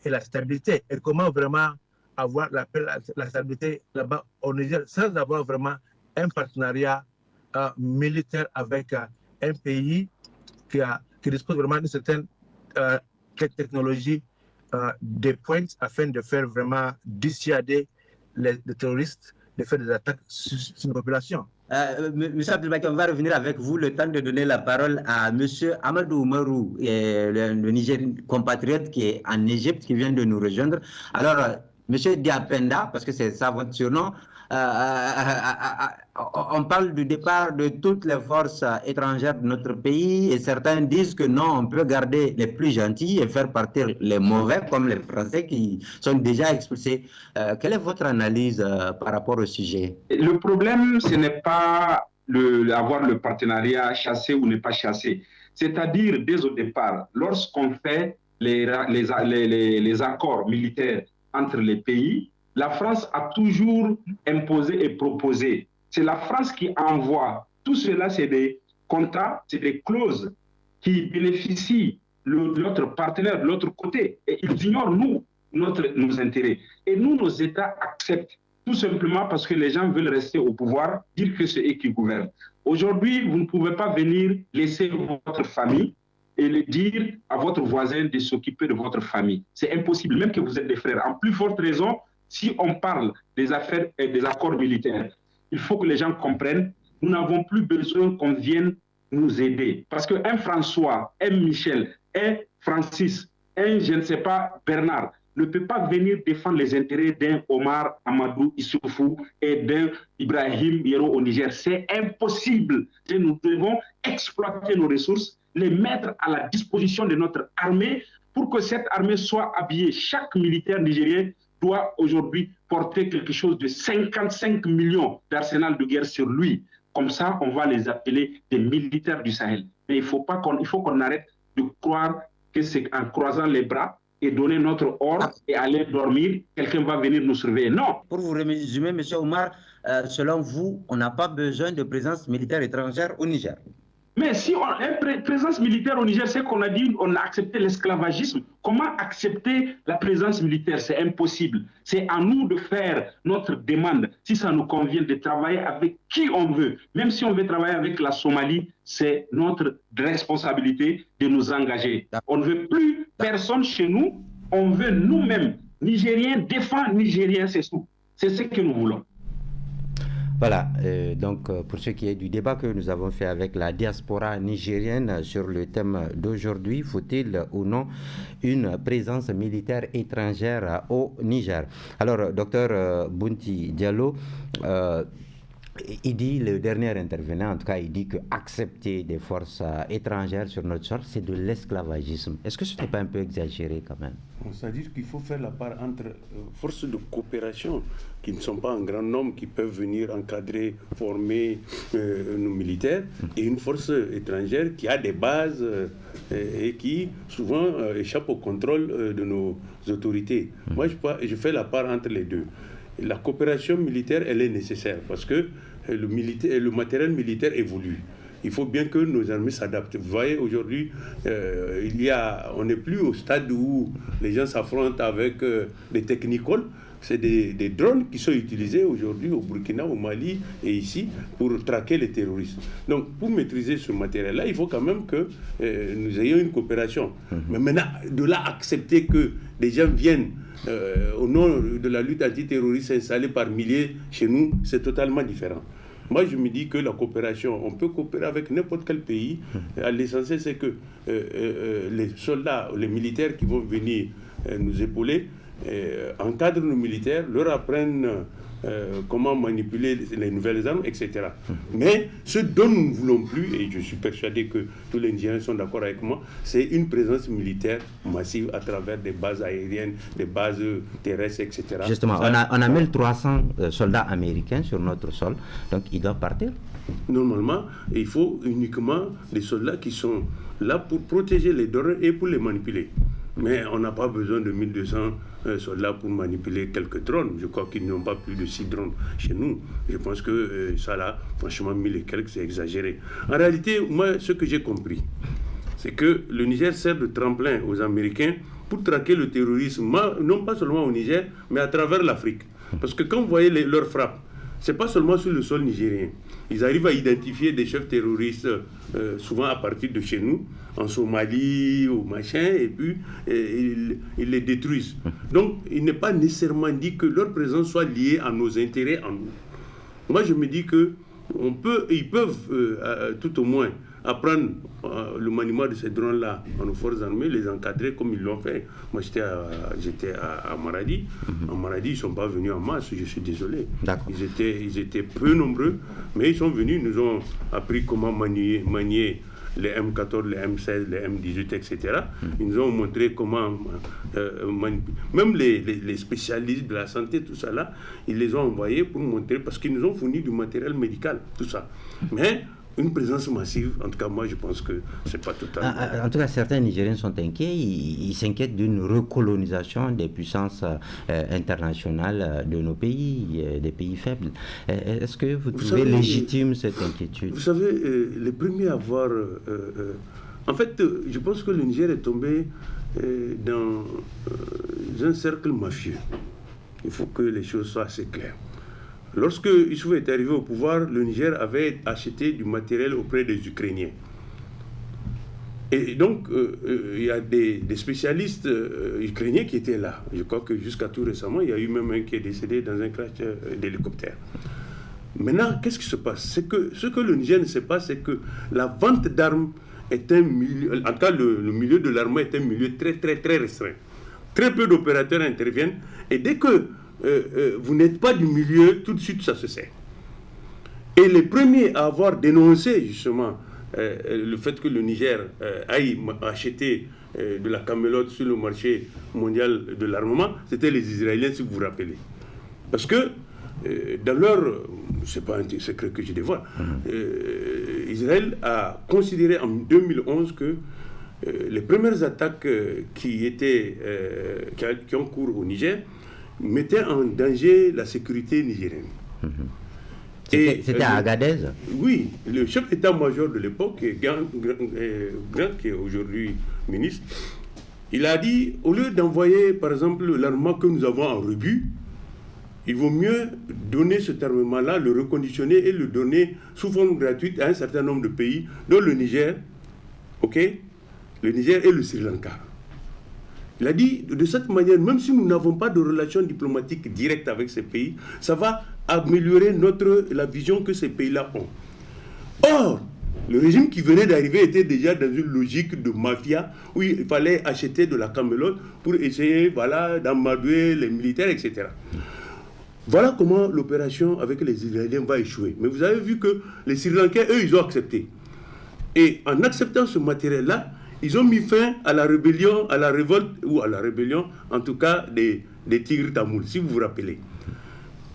la stabilité. Et comment vraiment avoir la paix, la stabilité là-bas au Niger, sans avoir vraiment un partenariat militaire avec un pays qui dispose vraiment d'une certaine technologie de pointe afin de faire vraiment dissuader les terroristes de faire des attaques sur la population. Monsieur Abdelbaki, on va revenir avec vous, le temps de donner la parole à monsieur Amadou Oumarou, le Nigérien compatriote qui est en Égypte, qui vient de nous rejoindre. Alors, monsieur Diapenda, parce que c'est ça votre surnom, on parle du départ de toutes les forces étrangères de notre pays et certains disent que non, on peut garder les plus gentils et faire partir les mauvais comme les Français qui sont déjà expulsés. Quelle est votre analyse par rapport au sujet? Le problème, ce n'est pas avoir le partenariat chassé ou ne pas chassé. C'est-à-dire, dès au départ, lorsqu'on fait les accords militaires entre les pays, la France a toujours imposé et proposé. C'est la France qui envoie. Tout cela, c'est des contrats, c'est des clauses qui bénéficient notre partenaire de l'autre côté. Et ils ignorent, nos intérêts. Et nos États acceptent, tout simplement parce que les gens veulent rester au pouvoir, dire que c'est eux qui gouvernent. Aujourd'hui, vous ne pouvez pas venir laisser votre famille et dire à votre voisin de s'occuper de votre famille. C'est impossible, même que vous êtes des frères. En plus forte raison, si on parle des affaires et des accords militaires, il faut que les gens comprennent, nous n'avons plus besoin qu'on vienne nous aider. Parce qu'un François, un Michel, un Francis, un, je ne sais pas, Bernard, ne peut pas venir défendre les intérêts d'un Omar Amadou Issoufou et d'un Ibrahim Yero au Niger. C'est impossible. Et nous devons exploiter nos ressources, les mettre à la disposition de notre armée pour que cette armée soit habillée. Chaque militaire nigérien doit aujourd'hui porter quelque chose de 55 millions d'arsenal de guerre sur lui. Comme ça, on va les appeler des militaires du Sahel. Mais il faut qu'on arrête de croire que c'est en croisant les bras et donner notre or et aller dormir, quelqu'un va venir nous surveiller. Non. Pour vous résumer, M. Omar, selon vous, on n'a pas besoin de présence militaire étrangère au Niger? Mais si on a une présence militaire au Niger, c'est qu'on a dit, on a accepté l'esclavagisme. Comment accepter la présence militaire? C'est impossible. C'est à nous de faire notre demande. Si ça nous convient de travailler avec qui on veut, même si on veut travailler avec la Somalie, c'est notre responsabilité de nous engager. On ne veut plus personne chez nous. On veut nous-mêmes, Nigériens, défendre Nigériens, c'est tout. C'est ce que nous voulons. Voilà, donc pour ce qui est du débat que nous avons fait avec la diaspora nigérienne sur le thème d'aujourd'hui, faut-il ou non une présence militaire étrangère au Niger? Alors, docteur Bounti Diallo, il dit, le dernier intervenant, en tout cas, il dit que accepter des forces étrangères sur notre sol, c'est de l'esclavagisme. Est-ce que ce n'est pas un peu exagéré quand même? C'est-à-dire qu'il faut faire la part entre forces de coopération qui ne sont pas en grand nombre, qui peuvent venir encadrer, former nos militaires, et une force étrangère qui a des bases et qui souvent échappe au contrôle de nos autorités. Moi, je fais la part entre les deux. La coopération militaire, elle est nécessaire parce que le matériel militaire évolue. Il faut bien que nos armées s'adaptent. Vous voyez, aujourd'hui, on n'est plus au stade où les gens s'affrontent avec des technicoles. C'est des drones qui sont utilisés aujourd'hui au Burkina, au Mali et ici pour traquer les terroristes. Donc, pour maîtriser ce matériel-là, il faut quand même que nous ayons une coopération. Mais maintenant, de là accepter que des gens viennent au nom de la lutte antiterroriste s'installer par milliers chez nous, c'est totalement différent. Moi, je me dis que la coopération, on peut coopérer avec n'importe quel pays. L'essentiel, c'est que les soldats, les militaires qui vont venir nous épauler, encadrent nos militaires, leur apprennent comment manipuler les nouvelles armes, etc. Mais ce dont nous ne voulons plus, et je suis persuadé que tous les Nigériens sont d'accord avec moi, c'est une présence militaire massive à travers des bases aériennes, des bases terrestres, etc. Justement, on a 1300 soldats américains sur notre sol, donc ils doivent partir. Normalement, il faut uniquement des soldats qui sont là pour protéger les drones et pour les manipuler. Mais on n'a pas besoin de 1200 soldats pour manipuler quelques drones. Je crois qu'ils n'ont pas plus de 6 drones chez nous. Je pense que ça là, franchement, 1000 et quelques, c'est exagéré. En réalité, moi, ce que j'ai compris, c'est que le Niger sert de tremplin aux Américains pour traquer le terrorisme, non pas seulement au Niger, mais à travers l'Afrique. Parce que quand vous voyez leurs frappes, ce n'est pas seulement sur le sol nigérien. Ils arrivent à identifier des chefs terroristes, souvent à partir de chez nous, en Somalie, ou machin, et puis ils les détruisent. Donc, il n'est pas nécessairement dit que leur présence soit liée à nos intérêts en nous. Moi, je me dis qu'ils peuvent tout au moins apprendre le maniement de ces drones-là à nos forces armées, les encadrer comme ils l'ont fait. Moi, j'étais à Maradi. En Maradi, ils ne sont pas venus en masse, je suis désolé. Ils étaient peu nombreux, mais ils sont venus, ils nous ont appris comment manier les M14, les M16, les M18, etc. Ils nous ont montré comment même les spécialistes de la santé, tout ça là, ils les ont envoyés pour montrer, parce qu'ils nous ont fourni du matériel médical, tout ça. Mais une présence massive, en tout cas, moi, je pense que c'est pas totalement... En tout cas, certains Nigériens sont inquiets. Ils s'inquiètent d'une recolonisation des puissances internationales de nos pays, des pays faibles. Est-ce que vous trouvez légitime cette inquiétude? Vous savez, les premiers à voir... en fait, je pense que le Niger est tombé dans un cercle mafieux. Il faut que les choses soient assez claires. Lorsque Issoufou est arrivé au pouvoir, le Niger avait acheté du matériel auprès des Ukrainiens. Et donc, il y a des spécialistes ukrainiens qui étaient là. Je crois que jusqu'à tout récemment, il y a eu même un qui est décédé dans un crash d'hélicoptère. Maintenant, qu'est-ce qui se passe? Ce que le Niger ne sait pas, c'est que la vente d'armes est un milieu, en tout cas le milieu de l'armée est un milieu très, très, très restreint. Très peu d'opérateurs interviennent, et dès que vous n'êtes pas du milieu, tout de suite ça se sait. Et les premiers à avoir dénoncé justement le fait que le Niger aille acheter de la camelote sur le marché mondial de l'armement, c'était les Israéliens, si vous vous rappelez. Parce que dans leur... c'est pas un secret que je dévoile, Israël a considéré en 2011 que les premières attaques qui ont cours au Niger mettait en danger la sécurité nigérienne. C'était à Agadez? Oui, le chef d'état-major de l'époque, Grant, qui est aujourd'hui ministre, il a dit, au lieu d'envoyer par exemple l'armement que nous avons en rebut, il vaut mieux donner cet armement-là, le reconditionner et le donner sous forme gratuite à un certain nombre de pays, dont le Niger, le Niger et le Sri Lanka. Il a dit, de cette manière, même si nous n'avons pas de relations diplomatiques directes avec ces pays, ça va améliorer la vision que ces pays-là ont. Or, le régime qui venait d'arriver était déjà dans une logique de mafia où il fallait acheter de la camelote pour essayer d'amadouer les militaires, etc. Voilà comment l'opération avec les Israéliens va échouer. Mais vous avez vu que les Sri Lankais, eux, ils ont accepté. Et en acceptant ce matériel-là, ils ont mis fin à la rébellion, à la révolte, ou à la rébellion, en tout cas, des Tigres tamouls, si vous vous rappelez.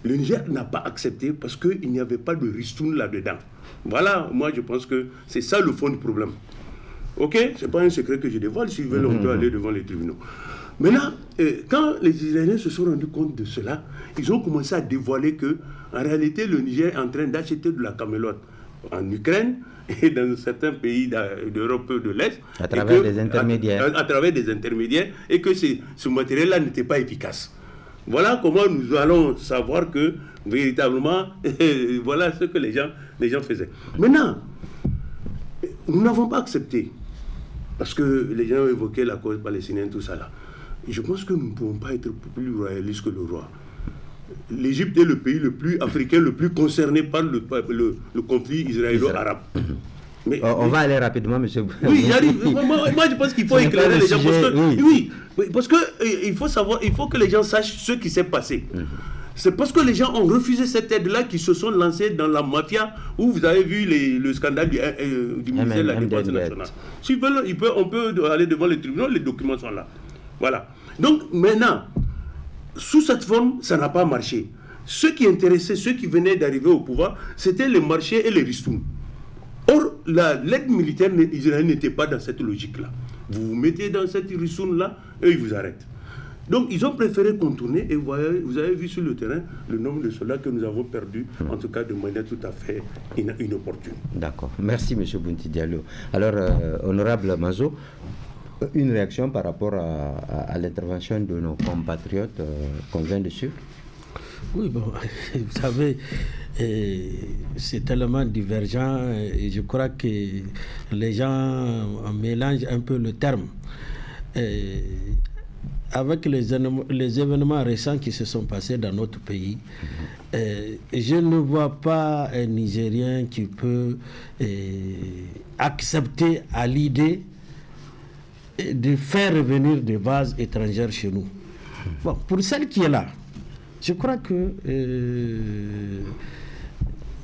Le Niger n'a pas accepté parce qu'il n'y avait pas de ristourne là-dedans. Voilà, moi je pense que c'est ça le fond du problème. Ok, c'est pas un secret que je dévoile, s'ils veulent on peut aller devant les tribunaux. Maintenant, quand les Israéliens se sont rendus compte de cela, ils ont commencé à dévoiler que, en réalité, le Niger est en train d'acheter de la camelote en Ukraine et dans certains pays d'Europe de l'Est. À travers des intermédiaires. À travers des intermédiaires, et que ce matériel-là n'était pas efficace. Voilà comment nous allons savoir que, véritablement, voilà ce que les gens faisaient. Maintenant, nous n'avons pas accepté, parce que les gens ont évoqué la cause palestinienne, tout ça là. Je pense que nous ne pouvons pas être plus royalistes que le roi. L'Égypte est le pays le plus africain, le plus concerné par le conflit israélo-arabe. Mais, on va aller rapidement, monsieur. Oui, j'arrive. Moi, je pense qu'il faut éclairer les gens. Parce que il faut savoir, il faut que les gens sachent ce qui s'est passé. C'est parce que les gens ont refusé cette aide-là qu'ils se sont lancés dans la mafia, où vous avez vu le scandale du ministère de la Défense nationale. S'ils veulent, on peut aller devant les tribunaux, les documents sont là. Voilà. Donc maintenant, sous cette forme, ça n'a pas marché. Ce qui intéressait, ceux qui venaient d'arriver au pouvoir, c'était les marchés et les ristournes. Or, l'aide militaire israélienne n'était pas dans cette logique-là. Vous vous mettez dans cette ristourne-là, et ils vous arrêtent. Donc, ils ont préféré contourner, et vous avez vu sur le terrain le nombre de soldats que nous avons perdus, en tout cas de manière tout à fait inopportune. D'accord. Merci, M. Bounti Diallo. Alors, honorable Mazo, une réaction par rapport à l'intervention de nos compatriotes qu'on vient de suivre? Oui, bon, vous savez, c'est tellement divergent et je crois que les gens mélangent un peu le terme. Avec les événements récents qui se sont passés dans notre pays, je ne vois pas un Nigérien qui peut accepter à l'idée de faire revenir des bases étrangères chez nous. Bon, pour celle qui est là, je crois que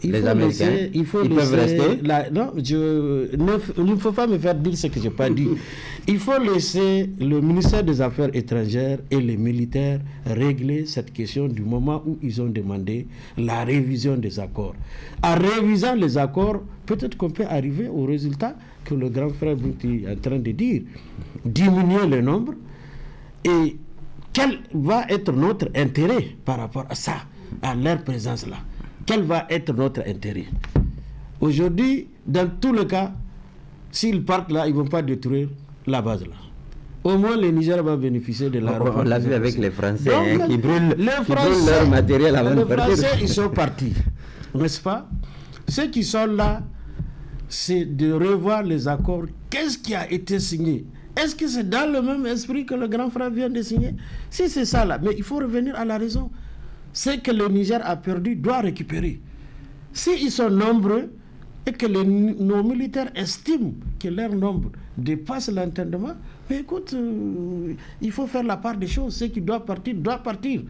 il faut peuvent rester. Il ne faut pas me faire dire ce que je n'ai pas dit. Il faut laisser le ministère des Affaires étrangères et les militaires régler cette question du moment où ils ont demandé la révision des accords. En révisant les accords, peut-être qu'on peut arriver au résultat que le grand frère Bouti est en train de dire. Diminuer le nombre et quel va être notre intérêt par rapport à ça, à leur présence là? Quel va être notre intérêt? Aujourd'hui, dans tous les cas, s'ils partent là, ils ne vont pas détruire la base là. Au moins, le Niger va bénéficier de la On l'a vu avec les Français qui brûlent leur matériel avant de partir. Les Français, ils sont partis, n'est-ce pas? Ceux qui sont là, c'est de revoir les accords. Qu'est-ce qui a été signé? Est-ce que c'est dans le même esprit que le grand frère vient de signer? Si c'est ça là, mais il faut revenir à la raison. Ce que le Niger a perdu doit récupérer. S'ils sont nombreux et que nos militaires estiment que leur nombre dépasse l'entendement, mais écoute, il faut faire la part des choses. Ce qui doit partir, doit partir.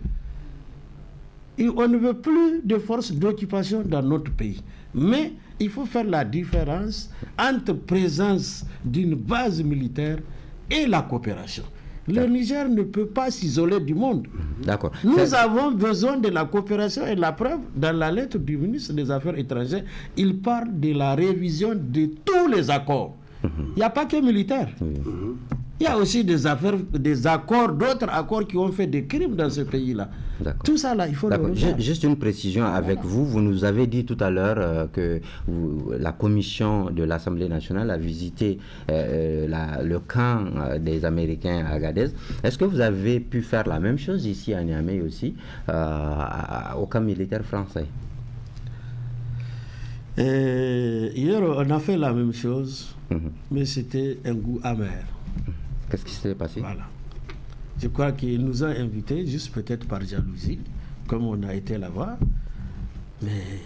Et on ne veut plus de forces d'occupation dans notre pays. Mais il faut faire la différence entre présence d'une base militaire et la coopération. Le Niger ne peut pas s'isoler du monde. D'accord. Nous avons besoin de la coopération et la preuve, dans la lettre du ministre des Affaires étrangères, il parle de la révision de tous les accords. Il n'y a pas que militaire. Il y a aussi des accords, d'autres accords qui ont fait des crimes dans ce pays-là. Tout ça, là, il faut le revoir. Juste une précision avec vous. Vous nous avez dit tout à l'heure que la commission de l'Assemblée nationale a visité le camp des Américains à Agadez. Est-ce que vous avez pu faire la même chose ici à Niamey aussi, au camp militaire français? Hier, on a fait la même chose, mais c'était un goût amer. Qu'est-ce qui s'est passé? Voilà. Je crois qu'ils nous ont invités, juste peut-être par jalousie, comme on a été là-bas, Mais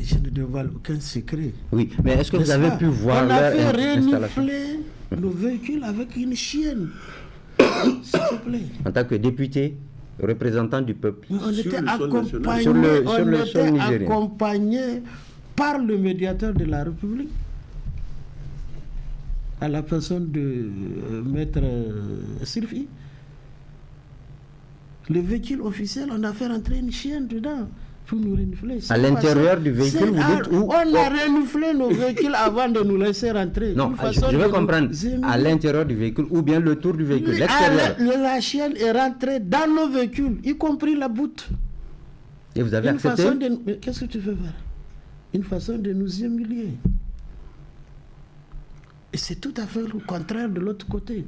je ne dévoile aucun secret. Oui, mais est-ce que vous avez pu voir on a leur fait installation renifler nos véhicules avec une chienne. S'il te plaît. En tant que député, représentant du peuple. On était accompagné, sur le sol nigérien. Accompagné par le médiateur de la République, à la personne de Maître Sylvie. Le véhicule officiel, on a fait rentrer une chienne dedans pour nous renifler. À l'intérieur du véhicule, vous dites où? On a reniflé nos véhicules avant de nous laisser rentrer. Non, je veux comprendre. À l'intérieur du véhicule ou bien le tour du véhicule, l'extérieur. La chienne est rentrée dans nos véhicules, y compris la boute. Et vous avez accepté? Mais qu'est-ce que tu veux faire? Une façon de nous humilier. Et c'est tout à fait le contraire de l'autre côté.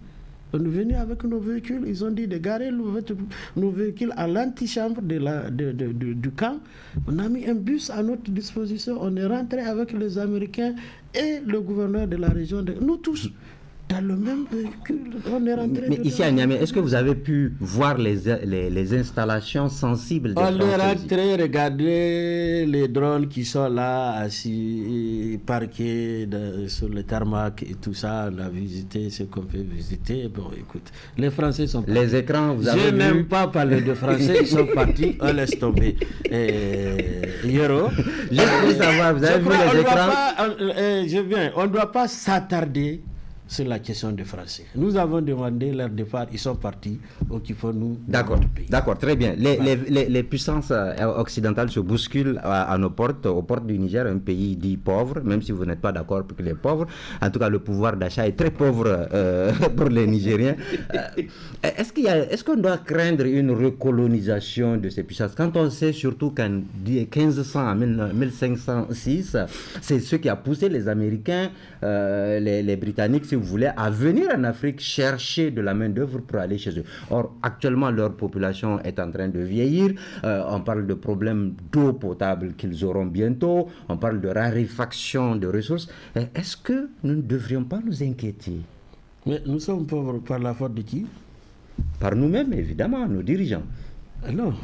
On est venu avec nos véhicules, ils ont dit de garer nos véhicules à l'antichambre du camp. On a mis un bus à notre disposition, on est rentré avec les Américains et le gouverneur de la région, nous tous, dans le même véhicule, on est rentré. Mais ici à Niamey, est-ce que vous avez pu voir les installations sensibles des Français? On est rentré regarder les drones qui sont là, assis, parqués sur le tarmac et tout ça. On a visité ce qu'on peut visiter. Bon, écoute, les Français sont partis. Les écrans, vous avez vu? Je n'aime pas parler de Français, ils sont partis, on laisse tomber. Yero, je veux savoir, vous avez vu les écrans? On ne doit pas s'attarder sur la question des Français. Nous avons demandé leur départ, ils sont partis, occupons-nous. D'accord, très bien. Les puissances occidentales se bousculent à nos portes, aux portes du Niger, un pays dit pauvre, même si vous n'êtes pas d'accord pour que les pauvres. En tout cas, le pouvoir d'achat est très pauvre pour les Nigériens. Est-ce qu'on doit craindre une recolonisation de ces puissances? Quand on sait surtout qu'en 1500 à 1506, c'est ce qui a poussé les Américains, les Britanniques, si vous voulez, à venir en Afrique chercher de la main-d'œuvre pour aller chez eux. Or, actuellement, leur population est en train de vieillir. On parle de problèmes d'eau potable qu'ils auront bientôt. On parle de raréfaction de ressources. Est-ce que nous ne devrions pas nous inquiéter? Mais nous sommes pauvres par la faute de qui? Par nous-mêmes, évidemment, nos dirigeants. Alors,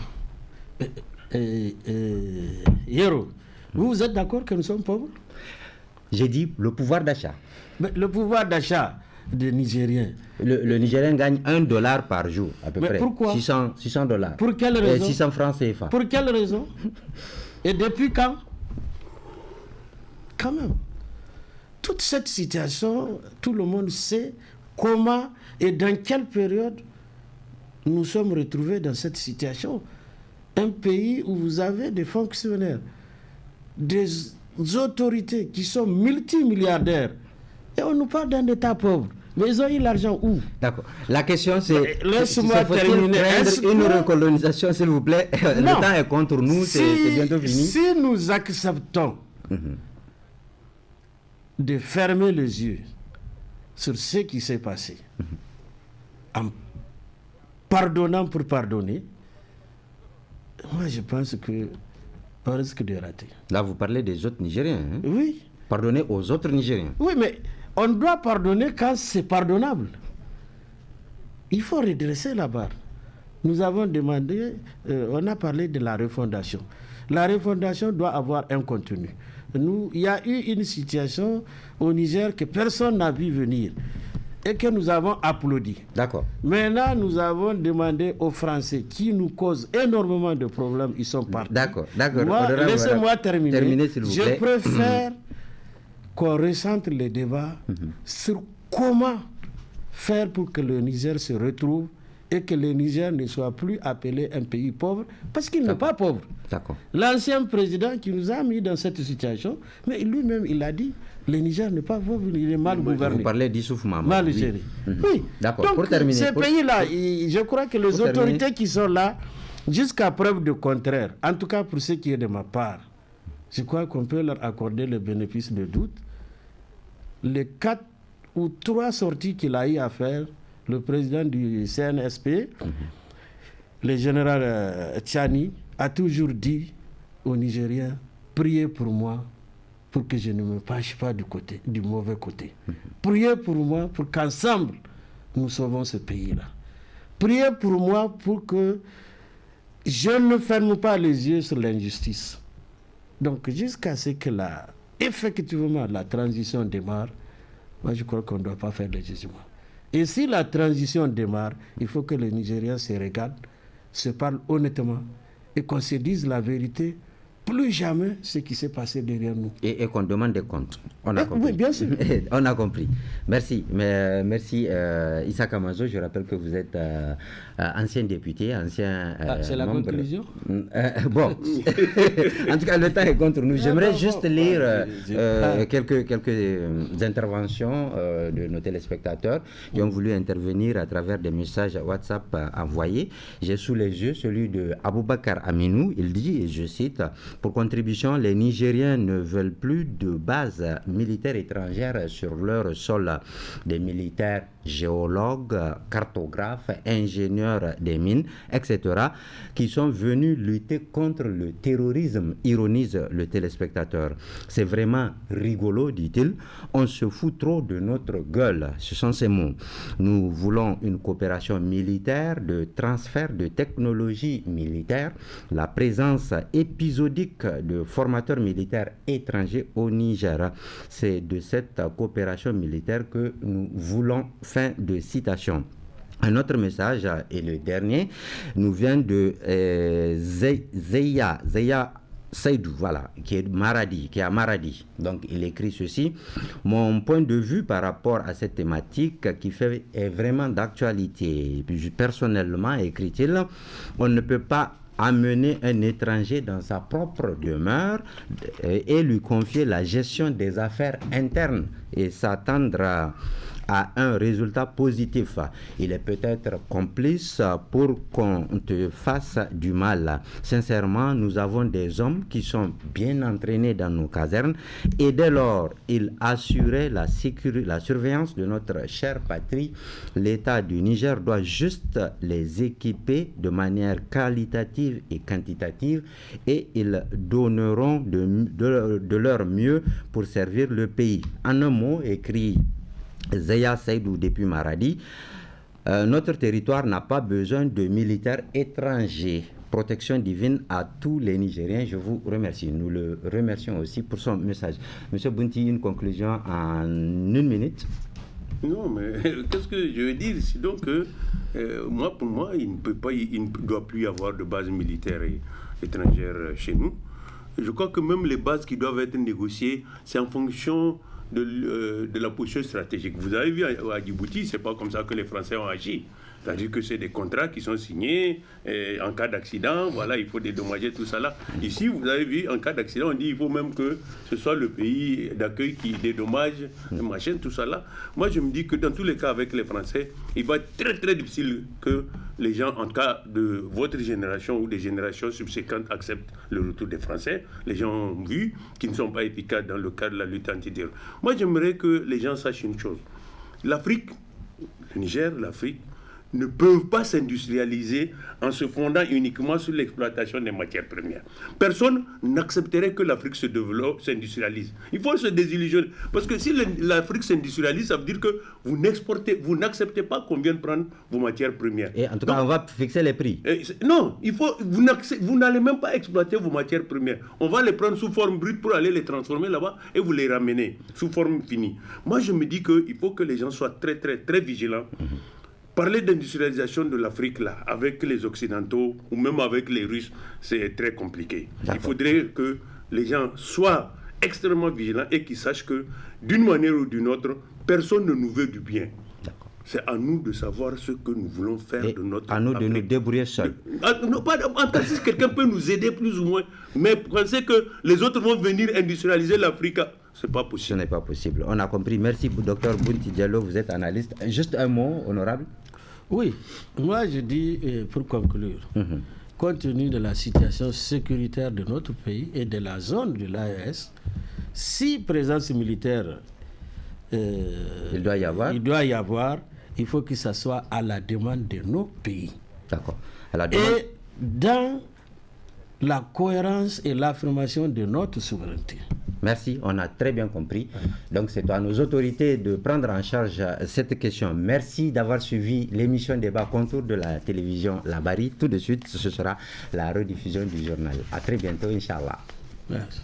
Yero, vous êtes d'accord que nous sommes pauvres? J'ai dit le pouvoir d'achat. Mais le pouvoir d'achat des Nigériens. Le Nigérien gagne $1 par jour, à peu près. Pourquoi? $600. Pour quelle raison? 600 francs CFA. Pour quelle raison? Et depuis quand? Quand même. Toute cette situation, tout le monde sait comment et dans quelle période nous sommes retrouvés dans cette situation. Un pays où vous avez des fonctionnaires, des autorités qui sont multimilliardaires, et on nous parle d'un État pauvre. Mais ils ont eu l'argent où? D'accord. La question c'est... Laisse-moi terminer. Une recolonisation, s'il vous plaît? Le temps est contre nous, c'est bientôt fini. Si nous acceptons de fermer les yeux sur ce qui s'est passé, en pardonnant pour pardonner, moi je pense qu'on risque de rater. Là, vous parlez des autres Nigériens. Hein? Oui. Pardonner aux autres Nigériens. Oui, mais on doit pardonner quand c'est pardonnable. Il faut redresser la barre. Nous avons demandé, on a parlé de la refondation. La refondation doit avoir un contenu. Il y a eu une situation au Niger que personne n'a vu venir et que nous avons applaudi. D'accord. Maintenant, nous avons demandé aux Français qui nous causent énormément de problèmes, ils sont partis. D'accord. Laissez-moi terminer. S'il vous plaît. Je préfère qu'on recentre les débats sur comment faire pour que le Niger se retrouve et que le Niger ne soit plus appelé un pays pauvre, parce qu'il n'est pas pauvre. D'accord. L'ancien président qui nous a mis dans cette situation, mais lui-même, il a dit, le Niger n'est pas pauvre, il est mal gouverné. Vous parlez d'Issouf Mahamadou. Mal géré. Oui. D'accord. Donc, pour terminer, ces pays-là, je crois que les autorités qui sont là, jusqu'à preuve du contraire, en tout cas pour ce qui est de ma part, je crois qu'on peut leur accorder le bénéfice de doute. Les 4 ou 3 sorties qu'il a eu à faire, le président du CNSP, le général Tchani, a toujours dit aux Nigériens, priez pour moi pour que je ne me penche pas du mauvais côté. Priez pour moi pour qu'ensemble nous sauvons ce pays-là. Priez pour moi pour que je ne ferme pas les yeux sur l'injustice. Donc, jusqu'à ce que effectivement la transition démarre, moi je crois qu'on ne doit pas faire de jugement. Et si la transition démarre, il faut que les Nigériens se regardent, se parlent honnêtement et qu'on se dise la vérité. Plus jamais ce qui s'est passé derrière nous. Et qu'on demande des comptes. On a compris. Oui, bien sûr. On a compris. Merci. Merci Issa Kamazo. Je rappelle que vous êtes ancien député, ancien c'est la membre. conclusion. Bon. En tout cas, le temps est contre nous. J'aimerais juste lire quelques interventions de nos téléspectateurs qui ont voulu intervenir à travers des messages WhatsApp envoyés. J'ai sous les yeux celui de Aboubakar Aminou. Il dit, et je cite, pour contribution, les Nigériens ne veulent plus de bases militaires étrangères sur leur sol. Des militaires géologues, cartographes, ingénieurs des mines, etc., qui sont venus lutter contre le terrorisme, ironise le téléspectateur. C'est vraiment rigolo, dit-il. On se fout trop de notre gueule. Ce sont ces mots. Nous voulons une coopération militaire, de transfert de technologie militaire, la présence épisodique de formateurs militaires étrangers au Niger. C'est de cette coopération militaire que nous voulons. Fin de citation. Un autre message, et le dernier, nous vient de Zeya Seydou, voilà, qui est à Maradi. Donc, il écrit ceci. Mon point de vue par rapport à cette thématique est vraiment d'actualité. Personnellement, écrit-il, on ne peut pas amener un étranger dans sa propre demeure et lui confier la gestion des affaires internes et s'attendre à un résultat positif. Il est peut-être complice pour qu'on te fasse du mal. Sincèrement, nous avons des hommes qui sont bien entraînés dans nos casernes et dès lors, ils assuraient la surveillance de notre chère patrie. L'État du Niger doit juste les équiper de manière qualitative et quantitative et ils donneront de leur mieux pour servir le pays. En un mot, écrit Zeya Seydou depuis Maradi, notre territoire n'a pas besoin de militaires étrangers. Protection divine à tous les Nigériens. Je vous remercie. Nous le remercions aussi pour son message. Monsieur Bounti, une conclusion en 1 minute. Non, mais qu'est-ce que je veux dire? C'est donc que pour moi, il ne doit plus y avoir de base militaire étrangère chez nous. Je crois que même les bases qui doivent être négociées, c'est en fonction de la position stratégique. Vous avez vu à Djibouti, c'est pas comme ça que les Français ont agi. C'est-à-dire que c'est des contrats qui sont signés en cas d'accident, voilà, il faut dédommager tout ça là. Ici, vous avez vu, en cas d'accident, on dit il faut même que ce soit le pays d'accueil qui dédommage, machin, tout ça là. Moi, je me dis que dans tous les cas avec les Français, il va être très très difficile que les gens, en cas de votre génération ou des générations subséquentes, acceptent le retour des Français. Les gens ont vu qu'ils ne sont pas efficaces dans le cadre de la lutte antiterroriste. Moi, j'aimerais que les gens sachent une chose. L'Afrique, le Niger, l'Afrique, ne peuvent pas s'industrialiser en se fondant uniquement sur l'exploitation des matières premières. Personne n'accepterait que l'Afrique se développe, s'industrialise. Il faut se désillusionner. Parce que si l'Afrique s'industrialise, ça veut dire que vous n'acceptez pas qu'on vienne prendre vos matières premières. Et en tout cas, on va fixer les prix. Non, vous n'allez même pas exploiter vos matières premières. On va les prendre sous forme brute pour aller les transformer là-bas et vous les ramener sous forme finie. Moi, je me dis qu'il faut que les gens soient très, très, très vigilants. Parler d'industrialisation de l'Afrique, là, avec les Occidentaux ou même avec les Russes, c'est très compliqué. Il faudrait que les gens soient extrêmement vigilants et qu'ils sachent que, d'une manière ou d'une autre, personne ne nous veut du bien. C'est à nous de savoir ce que nous voulons faire de notre à nous Afrique. De nous débrouiller seuls. Si quelqu'un peut nous aider plus ou moins, mais penser que les autres vont venir industrialiser l'Afrique, c'est pas possible. Ce n'est pas possible. On a compris. Merci, Dr Bounti Diallo, vous êtes analyste. Juste un mot, honorable. Oui, moi je dis, pour conclure, compte tenu de la situation sécuritaire de notre pays et de la zone de l'AES, si présence militaire il doit y avoir, il faut que ça soit à la demande de nos pays. D'accord. Et dans la cohérence et l'affirmation de notre souveraineté. Merci, on a très bien compris. Donc c'est à nos autorités de prendre en charge cette question. Merci d'avoir suivi l'émission Débat Contour de la télévision Labari. Tout de suite, ce sera la rediffusion du journal. À très bientôt, Inch'Allah. Merci.